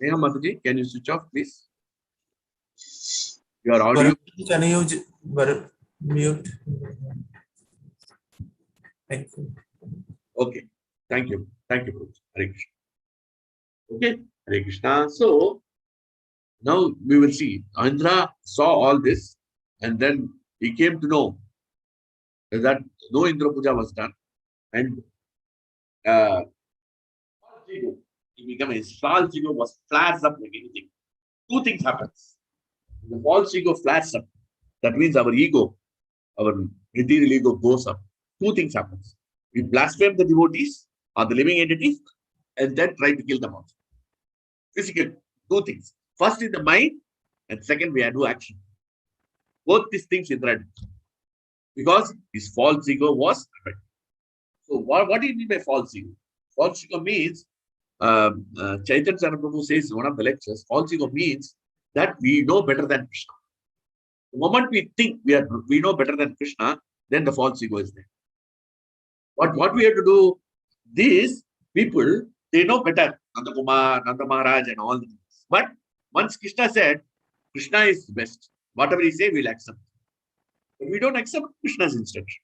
Speaker 1: Neha Mataji, can you switch off, please? Your audio.
Speaker 2: Can you mute? Thank you.
Speaker 1: Okay. Thank you. Thank you, Prabhuji. Hare Krishna. Okay. Hare Krishna. So, now we will see. Indra saw all this and then he came to know that no Indra Puja was done and he became his false ego was flares up like anything. Two things happens. The false ego flares up. That means our ego, our material ego goes up. Two things happens. We blaspheme the devotees or the living entities and then try to kill them also. Physical, two things. First in the mind, and second we do action. Both these things Indra did. Because his false ego was affected. So what do you mean by false ego? False ego means, Chaitanya Prabhu says in one of the lectures, false ego means that we know better than Krishna. The moment we think we know better than Krishna, then the false ego is there. What we have to do, these people, they know better, Nanda Kumar, Nanda Maharaj and all these. But once Krishna said, Krishna is the best. Whatever he say, we'll accept. But we don't accept Krishna's instruction.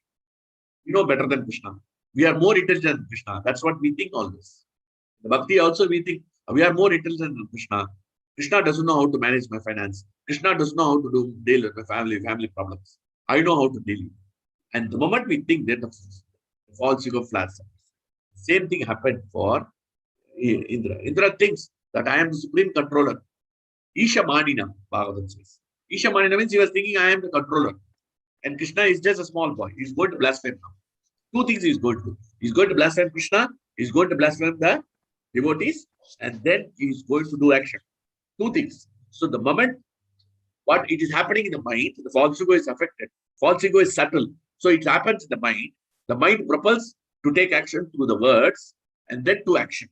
Speaker 1: We know better than Krishna. We are more intelligent than Krishna. That's what we think always. The Bhakti also we think we are more intelligent than Krishna. Krishna doesn't know how to manage my finance. Krishna doesn't know how to deal with my family problems. I know how to deal with it. And the moment we think that, the false ego flares up. Same thing happened for Indra. Indra thinks that I am the supreme controller. Isha Manina, Bhagavatam says. Isha Manina means he was thinking I am the controller. And Krishna is just a small boy. He's going to blaspheme now. Two things he's going to do. He's going to blaspheme Krishna. He's going to blaspheme the devotees. And then he's going to do action. Two things. So the moment what it is happening in the mind, the false ego is affected. False ego is subtle. So it happens in the mind. The mind propels to take action through the words and then to action.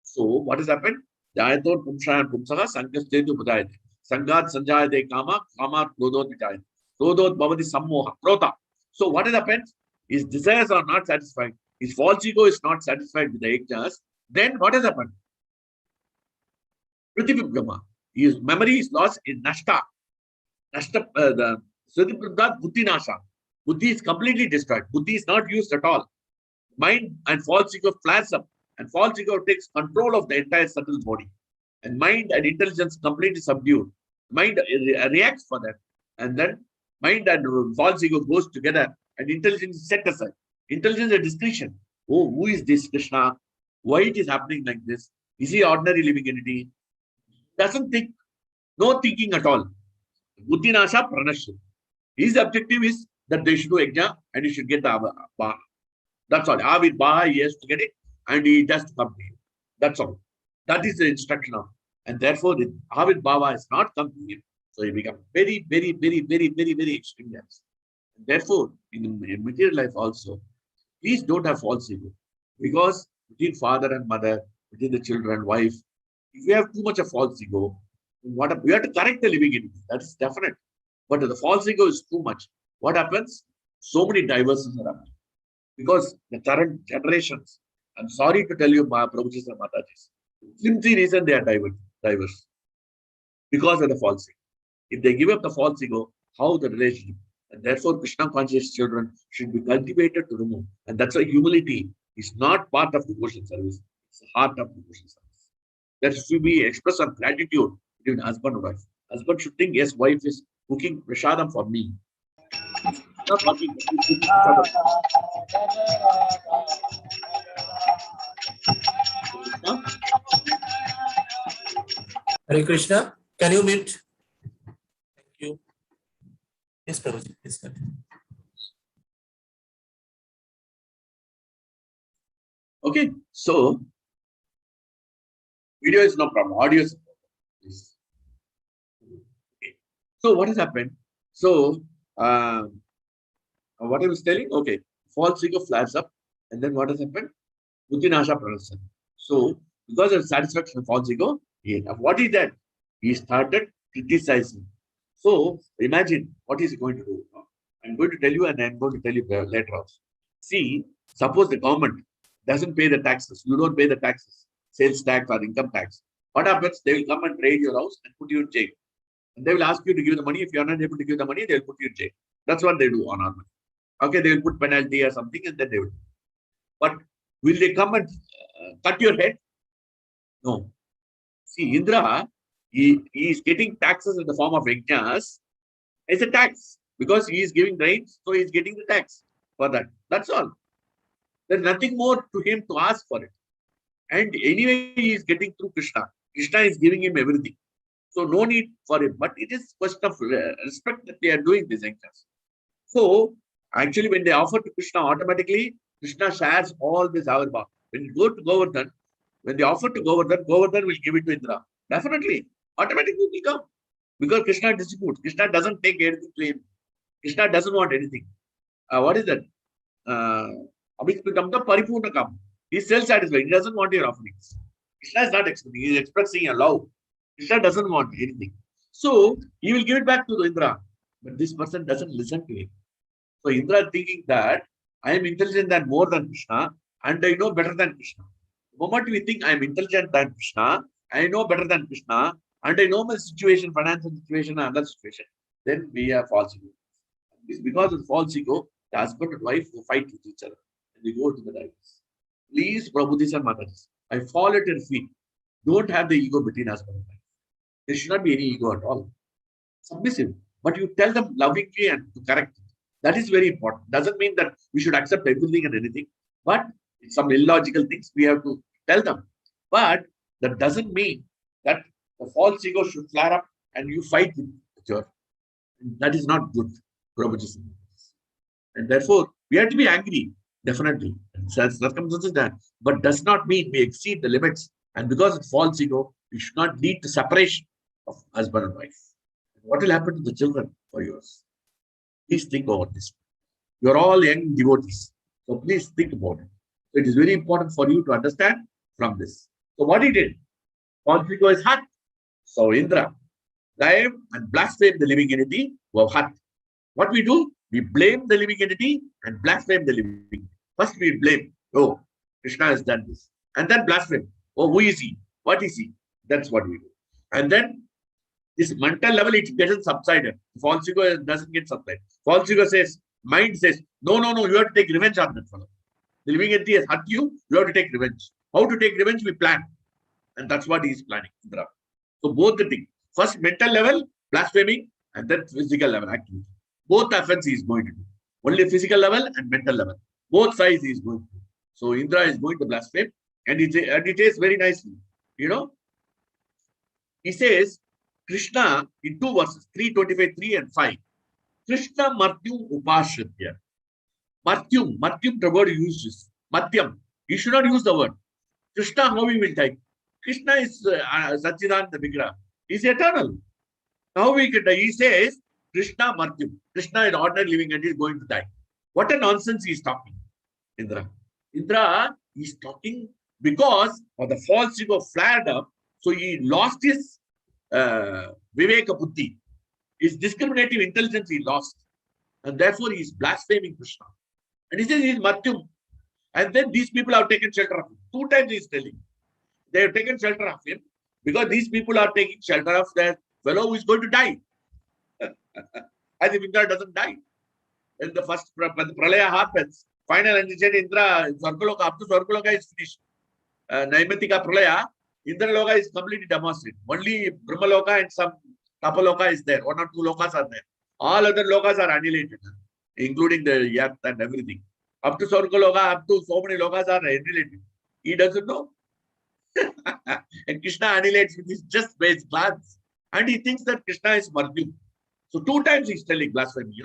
Speaker 1: So what has happened? Jayatot pumshayan pumsaha sankastetu budayate. Sangat sanjayate kama, kama krodot vijayate. Krodot bhavati sammoha, krota. So what has happened? his desires are not satisfied, his false ego is not satisfied with the yajnas, then what has happened? Prithivibrahma. His memory is lost in Nashta. The Sritiprabda Buddhi Nasha. Buddhi is completely destroyed. Buddhi is not used at all. Mind and false ego flares up, and false ego takes control of the entire subtle body. And mind and intelligence completely subdued. Mind reacts for that. And then mind and false ego goes together, and intelligence is set aside. Intelligence is a discretion. Oh, who is this Krishna? Why it is happening like this? Is he ordinary living entity? Doesn't think, no thinking at all. Buddhi Nasha Pranashya. His objective is that they should do yajna and he should get the Baha. That's all. Avid Baha, he has to get it and he has to come to him. That's all. That is the instruction of. And therefore, the Avid Baba has not come to him. So he becomes very, very, very, very, very, very extreme. Therefore, in material life also, please don't have false ego. Because between father and mother, between the children and wife, if you have too much of false ego, we have to correct the living entity. That is definite. But the false ego is too much. What happens? So many divorces are happening. Because the current generations, I'm sorry to tell you, Prabhuji and Matajis, flimsy reason they are diverse. Because of the false ego. If they give up the false ego, how the relationship? And therefore, Krishna conscious children should be cultivated to remove. And that's why humility is not part of devotion service. It's the heart of devotion service. There should be expression of gratitude between husband and wife. Husband should think, yes, wife is cooking prasadam for me. Not working,
Speaker 2: Hare Krishna. Can you mute? Thank you. Yes, Prabhuji, please continue.
Speaker 1: Okay, so video is no problem, audio is no problem. Okay. So what has happened? So what I was telling, okay, false ego flares up, and then what has happened? Buddhi Nasha Pranasya. So because of satisfaction of false ego, what is that? He started criticizing. So imagine what is he going to do. I'm going to tell you, and I'm going to tell you later on. See, suppose the government doesn't pay the taxes, you don't pay the taxes, sales tax or income tax. What happens? They will come and raid your house and put you in jail. And they will ask you to give the money. If you are not able to give the money, they will put you in jail. That's what they do on our money. Okay, they will put penalty or something, and then they will. But will they come and cut your head? No. See, Indra, he is getting taxes in the form of yajnas. It's a tax because he is giving rains, so he is getting the tax for that. That's all. There's nothing more to him to ask for it. And anyway, he is getting through Krishna. Krishna is giving him everything. So no need for him. But it is question of respect that they are doing these yajnas. So actually, when they offer to Krishna, automatically Krishna shares all this Avirbhav. When you go to Govardhan, when they offer to Govardhan, Govardhan will give it to Indra. Definitely. Automatically it will come. Because Krishna distributes. Krishna doesn't take anything to him. Krishna doesn't want anything. What is that? He's self-satisfied. He doesn't want your offerings. Krishna is not expecting. He is expressing a love. Krishna doesn't want anything. So he will give it back to the Indra. But this person doesn't listen to him. So Indra thinking that I am intelligent than more than Krishna and I know better than Krishna. The moment we think I am intelligent than Krishna, I know better than Krishna, and I know my situation, financial situation, and other situation, then we are false ego. It's because of false ego, the husband and wife will fight with each other and they go to the divorce. Please, Prabhutis and Matas, I fall at your feet. Don't have the ego between husband and wife. There should not be any ego at all. Submissive. But you tell them lovingly and to correct it. That is very important. Doesn't mean that we should accept everything and anything. But some illogical things we have to tell them. But that doesn't mean that the false ego should flare up and you fight with your. That is not good. And therefore, we have to be angry, definitely. Circumstances that, but does not mean we exceed the limits. And because of false ego, it should not lead to separation of husband and wife. What will happen to the children for yours? Please think about this. You're all young devotees. So please think about it. So it is very important for you to understand from this. So what he did? False ego is hurt. So Indra, dive and blaspheme the living entity who have hurt. What we do? We blame the living entity and blaspheme the living entity. First we blame, oh, Krishna has done this. And then blaspheme. Oh, who is he? What is he? That's what we do. And then this mental level, it doesn't subside. False ego doesn't get subsided. False ego says, mind says, no, you have to take revenge on that fellow. The living entity has hurt you, you have to take revenge. How to take revenge? We plan. And that's what he is planning. So both the things. First mental level, blaspheming, and then physical level activity. Both offense he is going to do. Only physical level and mental level. Both sides he is going to do. So Indra is going to blaspheme, and it says very nicely. He says, Krishna in 2 verses, 3:25, 3 and 5. Krishna Martyum Upashadya. Martyum, the word used is Martyam. You should not use the word. Krishna, how he will die? Krishna is Sajjan the Vigraha. He is eternal. How we can die? He says, Krishna Martyum. Krishna is ordinary living and he is going to die. What a nonsense he is talking, Indra. Indra is talking because of the false ego flared up. So he lost his Viveka Buddhi. His discriminative intelligence he lost. And therefore he is blaspheming Krishna. And he says he is Martyum. And then these people have taken shelter of him. 2 times he is telling. They have taken shelter of him because these people are taking shelter of the fellow who is going to die. As if Indra doesn't die. When the first pralaya happens, final and he said Indra, Swargaloka, up to Swargaloka is finished. Naimatika pralaya, Indra Loka is completely demonstrated. Only Brahmaloka and some Tapaloka is there. 1 or 2 lokas are there. All other lokas are annihilated, including the yacht and everything. Up to Swargaloka, up to so many lokas are annihilated. He doesn't know. And Krishna annihilates with his just base glance. And he thinks that Krishna is Martyum. So 2 times he's telling blasphemy.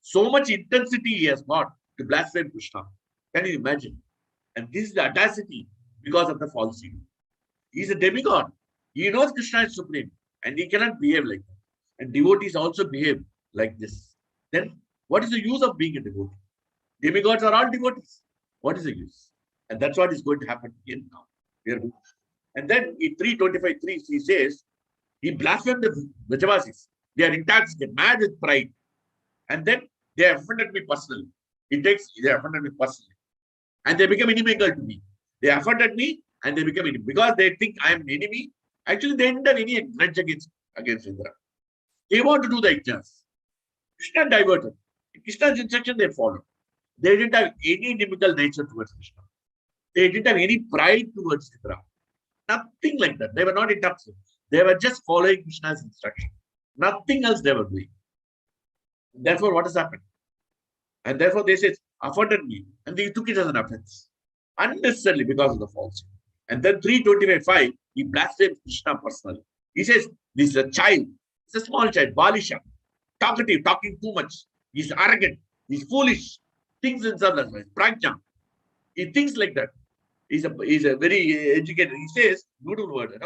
Speaker 1: So much intensity he has got to blaspheme Krishna. Can you imagine? And this is the audacity because of the false ego. He is a demigod. He knows Krishna is supreme. And he cannot behave like that. And devotees also behave like this. Then what is the use of being a devotee? Demigods are all devotees. What is the use? And that's what is going to happen again now. And then in 3:25:3 he says, he blasphemed the Vrajavasis. They are intoxicated, mad with pride. And then they offended me personally. They offended me personally. And they become inimical to me. They offended me and they become enemy. Because they think I am an enemy. Actually, they didn't have any grudge against Indra. They want to do the ignorance. Krishna diverted. In Krishna's instruction, they followed. They didn't have any inimical nature towards Krishna. They didn't have any pride towards Indra. Nothing like that. They were not intoxicated. They were just following Krishna's instruction. Nothing else they were doing. Therefore, what has happened? And therefore, they said, offended me. And they took it as an offense. Unnecessarily because of the falsehood. And then 3:25:5, he blasphemed Krishna personally. He says, this is a child. It's a small child, Balisha. Talkative, talking too much. He's arrogant. He's foolish. Thinks himself as well. Prajna. He thinks like that. He's a very educated. He says, beautiful word,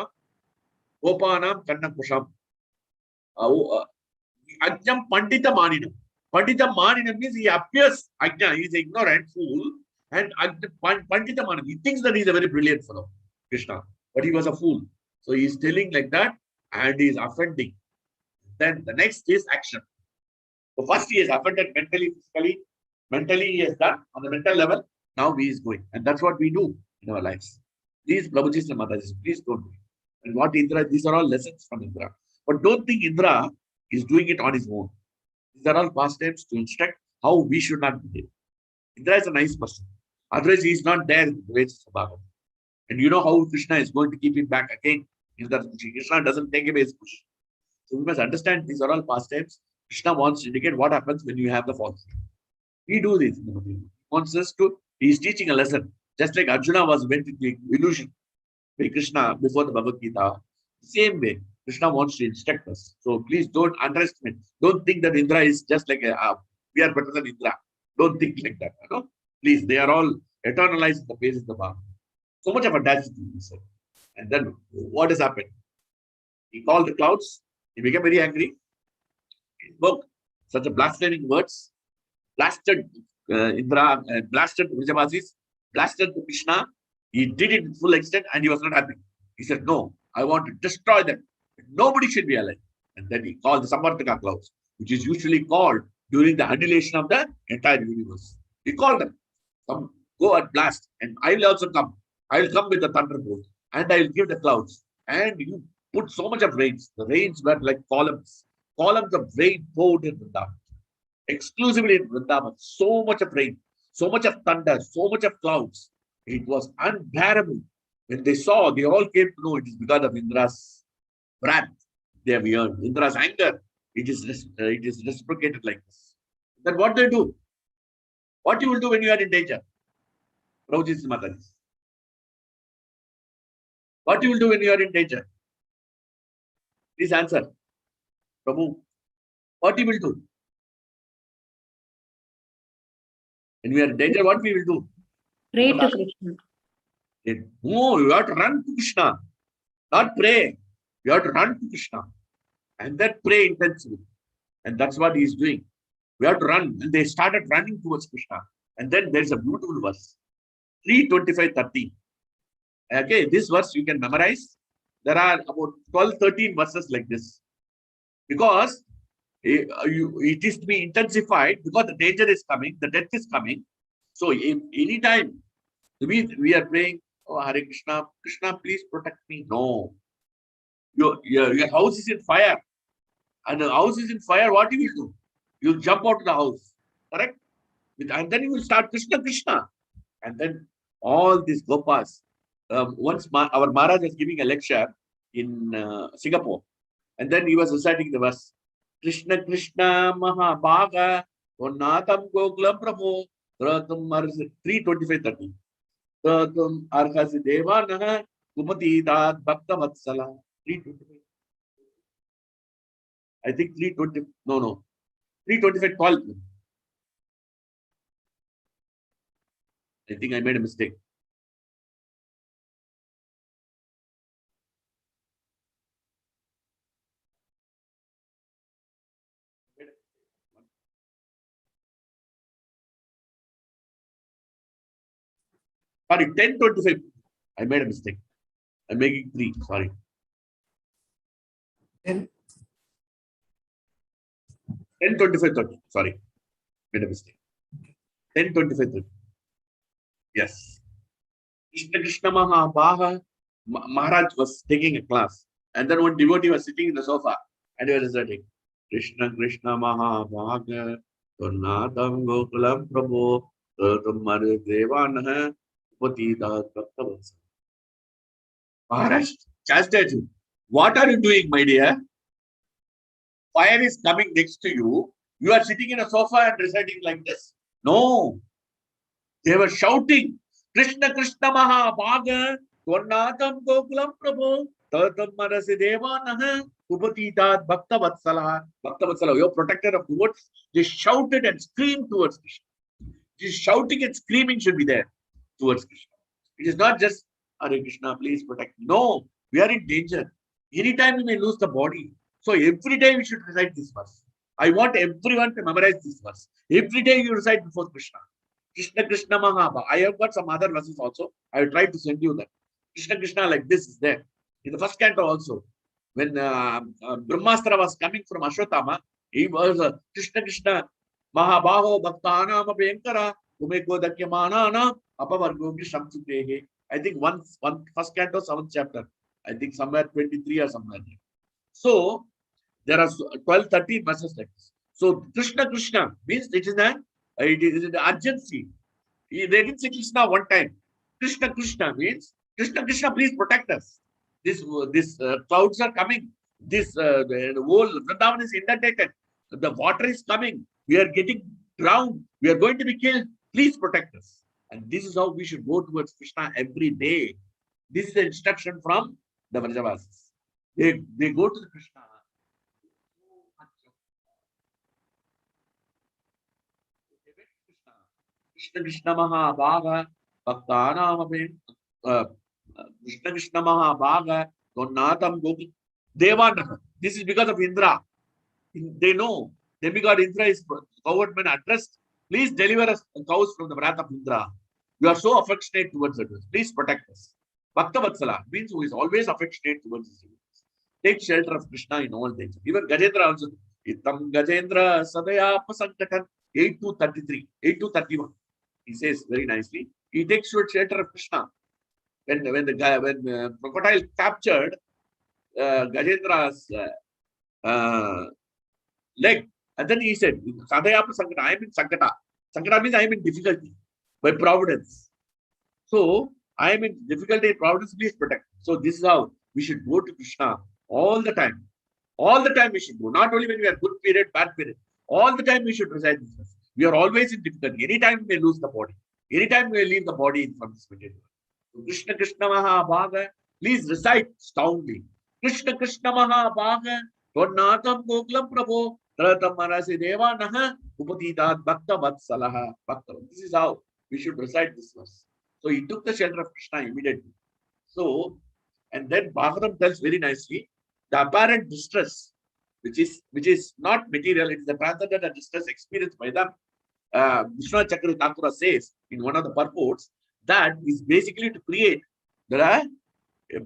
Speaker 1: Opanam Kanna Kusham. Ajnam Pandita Maninam. Pandita Maninam means he appears Ajna. He's an ignorant fool. And Pandita Maninam. He thinks that he's a very brilliant fellow, Krishna. But he was a fool. So he's telling like that and he's offending. Then the next is action. So first he is offended mentally, physically. Mentally he has done on the mental level. Now he is going. And that's what we do in our lives. Please, Prabhujis and Mataji, please don't do it. And what Indra, these are all lessons from Indra. But don't think Indra is doing it on his own. These are all pastimes to instruct how we should not behave. Indra is a nice person. Otherwise, he is not there in the ways of Bhagavad. And you know how Krishna is going to keep him back again. Krishna doesn't take away his push. So we must understand these are all pastimes. Krishna wants to indicate what happens when you have the false. We do this. He wants us to, he is teaching a lesson. Just like Arjuna went into the illusion by Krishna before the Bhagavad Gita. Same way, Krishna wants to instruct us. So please don't underestimate. Don't think that Indra is just like we are better than Indra. Don't think like that. Please, they are all eternalized in the pages of the Bhagavad. So much of audacity, he said. And then what has happened? He called the clouds. He became very angry. He spoke such a blaspheming words. Blasted Indra, blasted Vrajavasis, blasted Krishna. He did it in full extent and he was not happy. He said, no, I want to destroy them. Nobody should be alive. And then he called the Samartaka clouds, which is usually called during the annihilation of the entire universe. He called them, come, go and blast, and I will also come. I will come with the thunderbolt, and I will give the clouds. And you put so much of rains. The rains were like columns. Columns of rain poured in Vrindavan. Exclusively in Vrindavan. So much of rain, so much of thunder, so much of clouds. It was unbearable. When they saw, they all came to know it is because of Indra's wrath. They have earned. Indra's anger. It is reciprocated like this. Then what they do? What you will do when you are in danger? Prabhuji Mataji. What you will do when you are in danger? Please answer. Prabhu, what you will do? When we are in danger, what we will do?
Speaker 3: Pray to Krishna.
Speaker 1: No, you have to run to Krishna. Not pray. You have to run to Krishna. And then pray intensely. And that's what he is doing. We have to run. And they started running towards Krishna. And then there is a beautiful verse. 3:25-30. Okay, this verse you can memorize. There are about 12-13 verses like this. Because it is to be intensified because the danger is coming, the death is coming. So if any time we are praying, oh Hare Krishna, Krishna, please protect me. No. Your house is in fire. And the house is in fire, what you will do? You'll jump out of the house. Correct? And then you will start Krishna, Krishna. And then all these gopas. Once our Maharaj was giving a lecture in Singapore. And then he was reciting the verse. Krishna, Krishna, Mahabhaga, Onnatam Gokulam Prabhu, 3:25-30. Tratum Arhasi Devanaha, Kumati Dad Bhakta Vatsala. 3:25. I think 3:20. No. 3:25-12. I think I made a mistake. Sorry, 10:25. I made a mistake. I'm making 3. Sorry. 10:25-30. Sorry. Made a mistake. 10:25-30. Yes. Krishna Mahabhaga. Maharaj was taking a class. And then one devotee was sitting in the sofa and he was reciting Krishna, Krishna Mahabhaga, Tornadam Gokulam Prabhu, Tumar Devanaha. Maharaj chastised him. What are you doing, my dear? Fire is coming next to you. You are sitting in a sofa and reciting like this. No. They were shouting, Krishna, Krishna Mahabhaga, Tvarnadam Gokulam Prabhu, Tatam Marasi Devanaha, Upatitat Bhakta Vatsala. Bhakta Vatsala, your protector of devotees. They shouted and screamed towards Krishna. This shouting and screaming should be there towards Krishna. It is not just, Hare Krishna, please protect me. No, we are in danger. Anytime we may lose the body. So every day we should recite this verse. I want everyone to memorize this verse. Every day you recite before Krishna. Krishna, Krishna Mahabhaga. I have got some other verses also. I will try to send you that. Krishna, Krishna like this is there. In the first canto also. When Brahmastra was coming from Ashwatthama, he was Krishna, Krishna Mahabhago Bhaktanam Abhyankara Umeko Dakyamanana Apavargogi Shamsutehe. I think one first canto, 7th chapter. I think somewhere 23 or somewhere. So there are 12-13 verses like this. So Krishna Krishna means it is an urgency. They didn't say Krishna one time. Krishna Krishna means Krishna Krishna, please protect us. This clouds are coming. The whole Vrindavan is inundated. The water is coming. We are getting drowned. We are going to be killed. Please protect us. And this is how we should go towards Krishna every day. This is the instruction from the Vrajavasis. They go to the Krishna. Krishna Krishna Mahabhaga Bhaktanam Krishna Krishna Mahabhaga Tonnatam Goki Devanaha. This is because of Indra. They know. Demigod Indra is government addressed. Please deliver us cows from the wrath of Indra. You are so affectionate towards us. Please protect us. Bhakta Vatsala means who is always affectionate towards us. Take shelter of Krishna in all things. Even Gajendra also, Itam Gajendra Sadaya Pasankatan 8 to 33, 8 to 31. He says very nicely. He takes to shelter of Krishna. When crocodile captured Gajendra's leg, and then he said, Sadaya Pasankata, I am in Sankata. Sankata means I am in difficulty by providence. So I am in difficulty in providence, please protect. So this is how we should go to Krishna all the time. All the time we should go. Not only when we are good period, bad period. All the time we should recite this. We are always in difficulty. Anytime we may lose the body. Anytime we may leave the body from this material. So Krishna Krishna Mahabhaga, please recite soundly. Krishna Krishna Mahabhaga, Tornatam Goklam Prabhu, Tratam Marasi Deva Naha, Upatitat Bhakta Vatsalaha. This is how we should recite this verse. So he took the shelter of Krishna immediately. So, and then Bhagavatam tells very nicely, the apparent distress, which is not material, it is the transcendental distress experienced by them. Vishnu Chakra Thakura says in one of the purports that is basically to create the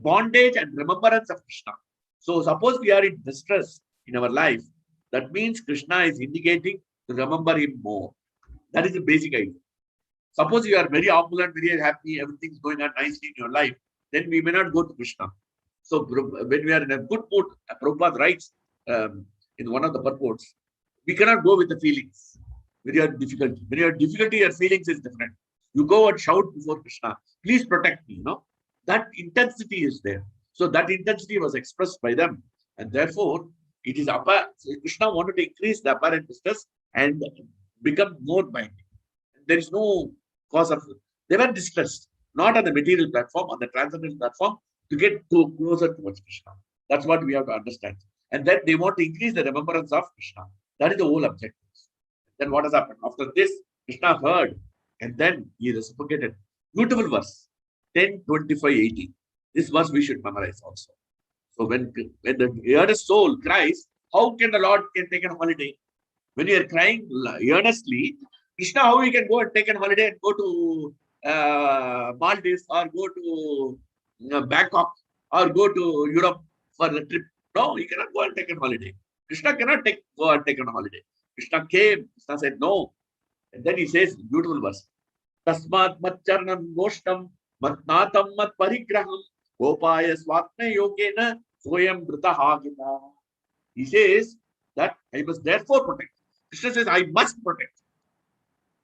Speaker 1: bondage and remembrance of Krishna. So suppose we are in distress in our life, that means Krishna is indicating to remember him more. That is the basic idea. Suppose you are very opulent, very happy, everything is going on nicely in your life, then we may not go to Krishna. So when we are in a good mood, Prabhupada writes in one of the purports, we cannot go with the feelings. When you are difficulty, your feelings is different. You go and shout before Krishna, please protect me. That intensity is there. So that intensity was expressed by them, and therefore it is Krishna wanted to increase the apparent distress and become more binding. There is no cause of. They were distressed, not on the material platform, on the transcendental platform, to get closer towards Krishna. That's what we have to understand. And then they want to increase the remembrance of Krishna. That is the whole objective. Then what has happened? After this, Krishna heard, and then he reciprocated. Beautiful verse, 10:25:80. This verse we should memorize also. So when the earnest soul cries, how can the Lord take a holiday? When you are crying earnestly, Krishna, how he can go and take a holiday and go to Maldives or go to Bangkok or go to Europe for the trip? No, he cannot go and take a holiday. Krishna cannot go and take a holiday. Krishna came. Krishna said no. And then he says, beautiful verse. Tasmat matcharnam goshtam matnatam mat parigraham gopaya swatna yogena soyam dritaha gita. He says that I must therefore protect. Krishna says, I must protect.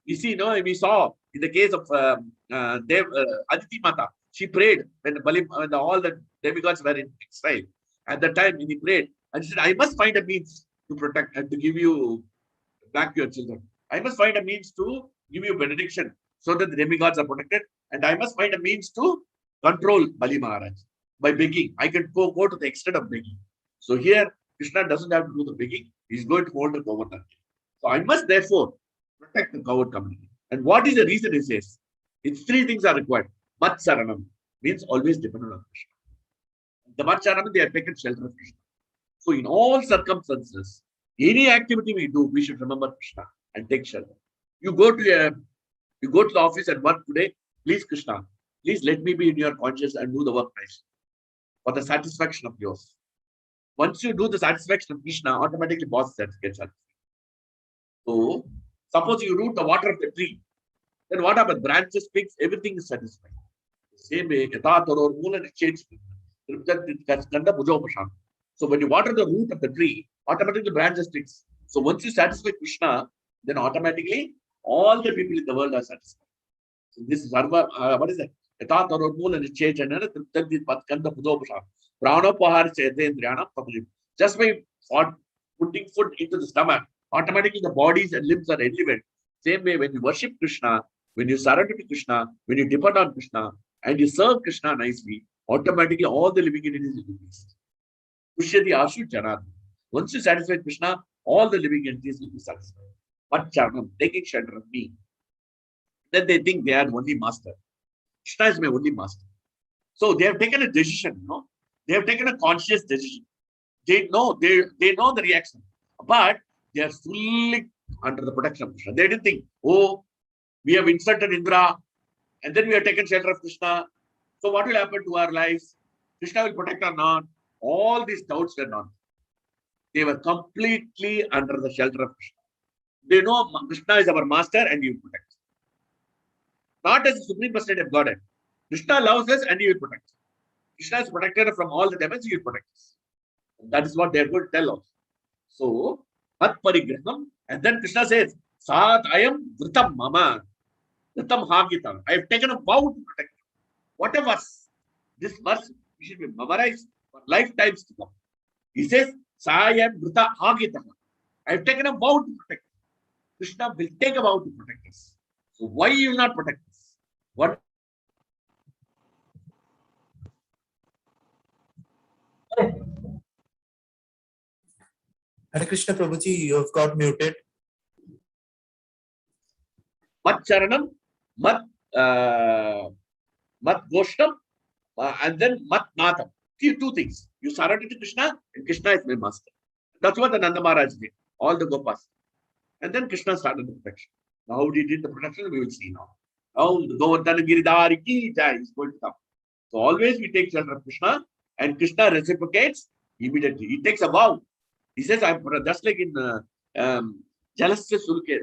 Speaker 1: You see, we saw in the case of Aditi Mata, she prayed when all the demigods were in exile. At that time, when he prayed, and she said, I must find a means to protect and to give you back your children. I must find a means to give you benediction so that the demigods are protected. And I must find a means to control Bali Maharaj by begging. I can go to the extent of begging. So here, Krishna doesn't have to do the begging. He's going to hold the Govardhana. So I must therefore protect the coward community. And what is the reason he says? It's three things are required. Matsaranam means always dependent on Krishna. The Matsaranam, they have taken shelter of Krishna. So in all circumstances, any activity we do, we should remember Krishna and take shelter. You go to the office and work today, please Krishna, please let me be in your conscience and do the work nicely for the satisfaction of yours. Once you do the satisfaction of Krishna, automatically boss gets satisfied. So suppose you root the water of the tree, then what happens? Branches, twigs, everything is satisfied. Same way, so when you water the root of the tree, automatically the branches twigs. So once you satisfy Krishna, then automatically all the people in the world are satisfied. So this is what is that? Just by putting food into the stomach, automatically the bodies and limbs are elevated. Same way, when you worship Krishna, when you surrender to Krishna, when you depend on Krishna, and you serve Krishna nicely, automatically all the living entities will be pleased. Pushyati ashu janat. Once you satisfy Krishna, all the living entities will be satisfied. But Charnam, taking shelter of me. Then they think they are only master. Krishna is my only master. So they have taken a decision, They have taken a conscious decision. They know the reaction. But they are fully under the protection of Krishna. They didn't think, we have insulted Indra, and then we have taken shelter of Krishna. So what will happen to our lives? Krishna will protect or not? All these doubts were not. They were completely under the shelter of Krishna. They know Krishna is our master and he will protect us. Not as a supreme personality of Godhead. Krishna loves us and he will protect us. Krishna is protected from all the demons, he will protect us. That is what they are going to tell us. So, Mat Parigraham, and then Krishna says, Sat ayam vritam mama, vritam hagitam. I have taken a vow to protect you. Whatever this verse we should be memorized for lifetimes to come. He says, Sayam vrita hagitam. I have taken a vow to protect you. Krishna will take a vow to protect us. So why you will not protect us? What?
Speaker 2: Hare Krishna Prabhuji, you have got muted.
Speaker 1: Mat charanam, mat goshtam, and then mat natham. Two things. You surrender to Krishna, and Krishna is my master. That's what the Nanda Maharaj did. All the Gopas. And then Krishna started the protection. Now, how he did the protection, we will see now. Now, the Govardhana Giridhari ki jai is going to come. So, always we take shelter of Krishna, and Krishna reciprocates immediately. He takes a vow. He says, I'm just like in Jalasya Sulke,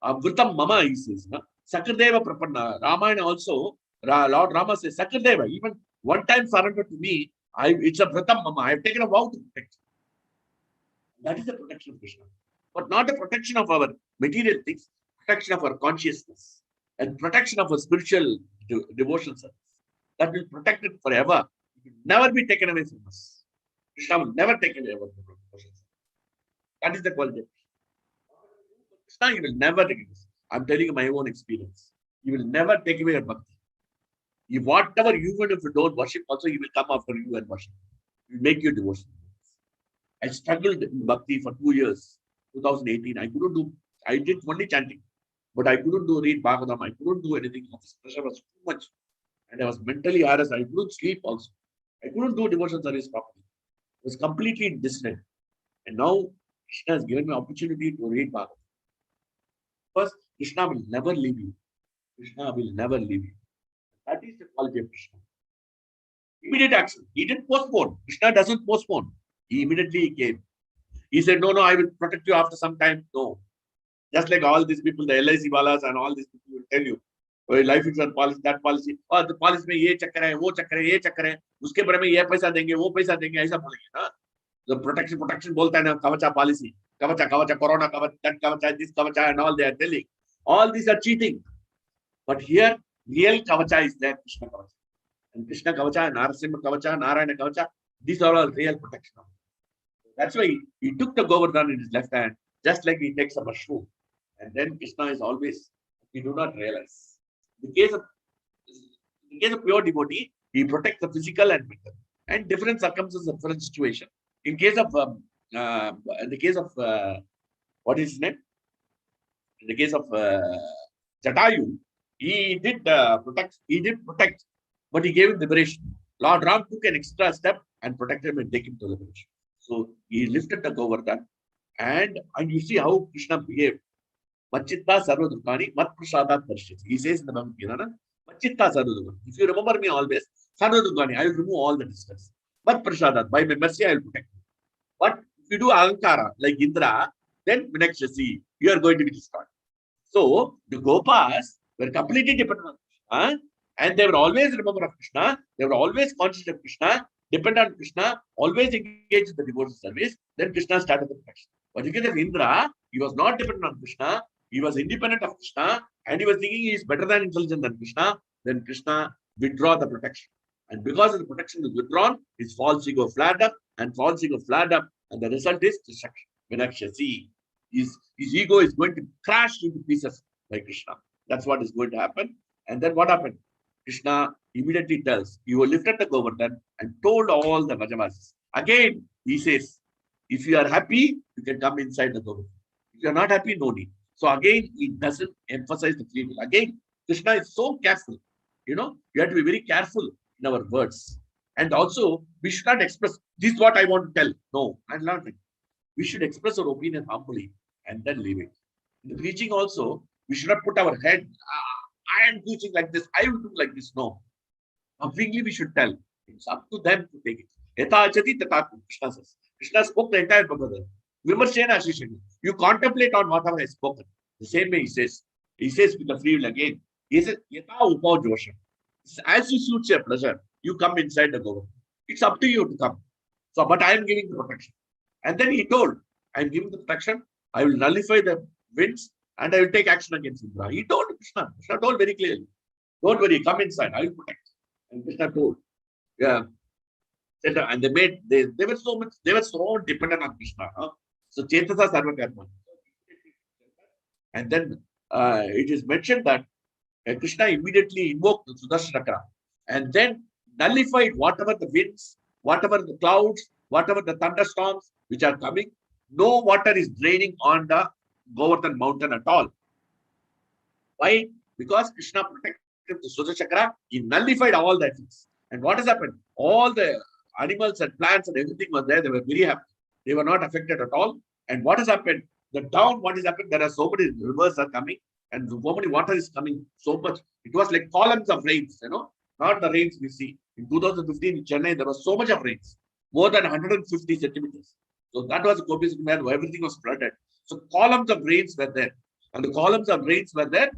Speaker 1: Vritam Mama, he says. Sakardeva Prapanna. Ramayana also, Lord Rama says, Sakardeva, even one time surrender to me, it's a Vritam Mama. I have taken a vow to protect. That is the protection of Krishna. But not the protection of our material things, protection of our consciousness, and protection of our spiritual devotional service. That will protect it forever. It will never be taken away from us. Krishna will never take away our devotional service. That is the quality of Krishna. Krishna, he will never take it. I'm telling you my own experience. He will never take away your bhakti. Whatever, even if you don't worship, also he will come after you and worship. He will make you devotional. I struggled in bhakti for 2 years. 2018, I did only chanting, but I couldn't read Bhagavatam. I couldn't do anything. This pressure was too much. And I was mentally harassed. I couldn't sleep also. I couldn't do devotion service properly. It was completely distant. And now Krishna has given me opportunity to read Bhagavatam. First, Krishna will never leave you. Krishna will never leave you. That is the quality of Krishna. Immediate action. He didn't postpone. Krishna doesn't postpone. He immediately came. He said, no, I will protect you after some time. No. Just like all these people, the LIC Balas and all these people will tell you, oh, life insurance policy, that policy, oh, the policy में ये चक्कर है, वो चक्कर है, ये चक्कर है, उसके बारे में ये पैसा देंगे, वो पैसा देंगे, ऐसा बोलेंगे ना. The protection बोलता है ना, कवचा policy, कवचा, corona कवचा, that कवचा, this कवचा, and all they are telling. All these are cheating. But here, real kavacha is there, Krishna kavacha. And Krishna kavacha, Narasimha kavacha, Narayana kavacha, these are all real protection. That's why he took the Govardhana in his left hand, just like he takes a mushroom. And then Krishna is always, we do not realize. In the case of pure devotee, he protects the physical and mental. And different circumstances, different situation. In case of, what is his name? In the case of Jatayu, he did protect, but he gave him liberation. Lord Ram took an extra step and protected him and take him to liberation. So he lifted the Govardhana, and you see how Krishna behaved. Machitta sarva dukani, mat prasadat darshyati. He says in the Bhagavad Gita, Machitta sarva dukani. If you remember me always, sarva dukani, I will remove all the distress. Mat prasadat, by my mercy I will protect you. But if you do ahankara, like Indra, then Vinakshasi, you are going to be destroyed. So the Gopas were completely dependent on Krishna, and they were always remember of Krishna, they were always conscious of Krishna, dependent on Krishna, always engaged in the devotional service. Then Krishna started the protection. But because of Indra, he was not dependent on Krishna, he was independent of Krishna, and he was thinking he is better than intelligent than Krishna. Then Krishna withdraw the protection. And because of the protection is withdrawn, his false ego flared up, and the result is destruction. Vinakshasi. His ego is going to crash into pieces by Krishna. That's what is going to happen. And then what happened? Krishna immediately tells, you lifted the Govardhana and told all the Vrajavasis. Again, he says, if you are happy, you can come inside the Govardhana. If you are not happy, no need. So again, he doesn't emphasize the free will. Again, Krishna is so careful. You have to be very careful in our words. And also, we should not express, this is what I want to tell. No, I'm not. We should express our opinion humbly and then leave it. In the preaching also, we should not put our head, I am preaching like this, I will do like this. No. Humbly we should tell. It's up to them to take it. Yatha achati tata Krishna says. Krishna spoke the entire Bhagavad. Vimarshena Ashishani. You contemplate on whatever I spoken. The same way he says with the free will again. He says, Yata Upa Josha. As you suits your pleasure, you come inside the government. It's up to you to come. So, but I am giving the protection. And then he told, I am giving the protection, I will nullify the winds and I will take action against Indra. He told Krishna. Krishna told very clearly, don't worry, come inside, I will protect. And Krishna told, yeah. And they were so dependent on Krishna. Huh? So Chetasa Sarvakarma. And then it is mentioned that Krishna immediately invoked the Sudarshan Chakra and then nullified whatever the winds, whatever the clouds, whatever the thunderstorms which are coming. No water is draining on the Govardhana mountain at all. Why? Because Krishna protected the Sudarshan Chakra, he nullified all that things. And what has happened? All the animals and plants and everything was there. They were very happy. They were not affected at all. And what has happened? What has happened? There are so many rivers are coming and so many water is coming so much. It was like columns of rains, not the rains we see. In 2015 in Chennai, there was so much of rains, more than 150 centimeters. So that was a copious where everything was flooded. So columns of rains were there. And the columns of rains were there.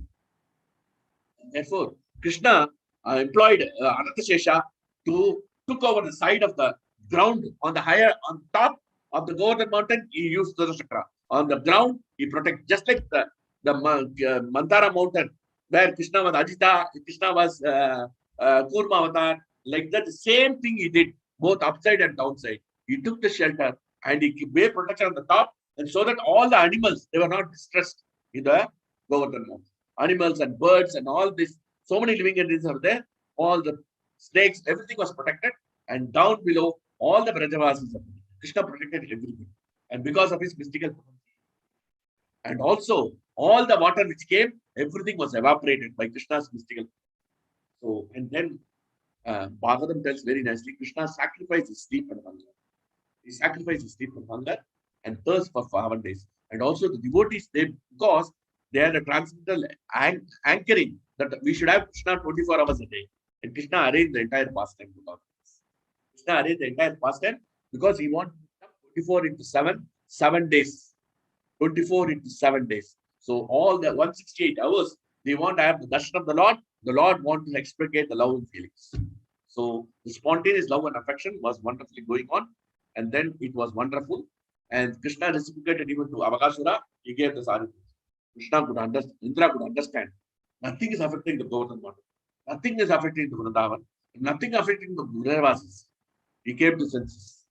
Speaker 1: Therefore, Krishna employed Anantashesha to took over the side of the ground on top of the Govardhana mountain. He used the chakra. On the ground, he protected, just like the Mandara mountain, where Krishna was Ajita, Krishna was Kurma avatar. Like that, the same thing he did, both upside and downside. He took the shelter and he gave protection on the top, and so that all the animals, they were not distressed in the Govardhana mountain. Animals and birds and all this, so many living entities are there. All the snakes, everything was protected. And down below, all the Brajavasis are protected. Krishna protected everything. And because of his mystical potency. And also, all the water which came, everything was evaporated by Krishna's mystical potency. So, and then Bhagavatam tells very nicely, Krishna sacrificed his sleep and hunger. He sacrificed his sleep and hunger and thirst for 7 days. And also the devotees, because they are the transcendental anchoring that we should have Krishna 24 hours a day. And Krishna arranged the entire pastime. Krishna arranged the entire pastime because he wanted 24 into 7, 7 days. 24 into 7 days. So all the 168 hours, they want to have the darshan of the Lord. The Lord wants to explicate the love and feelings. So the spontaneous love and affection was wonderfully going on. And then it was wonderful. And Krishna reciprocated even to Avakasura. He gave the sari. Krishna could understand, Indra could understand. Nothing is affecting the Govardhana mountain. Nothing is affecting the Vrindavan. Nothing affecting the Brajavasis. He came to senses.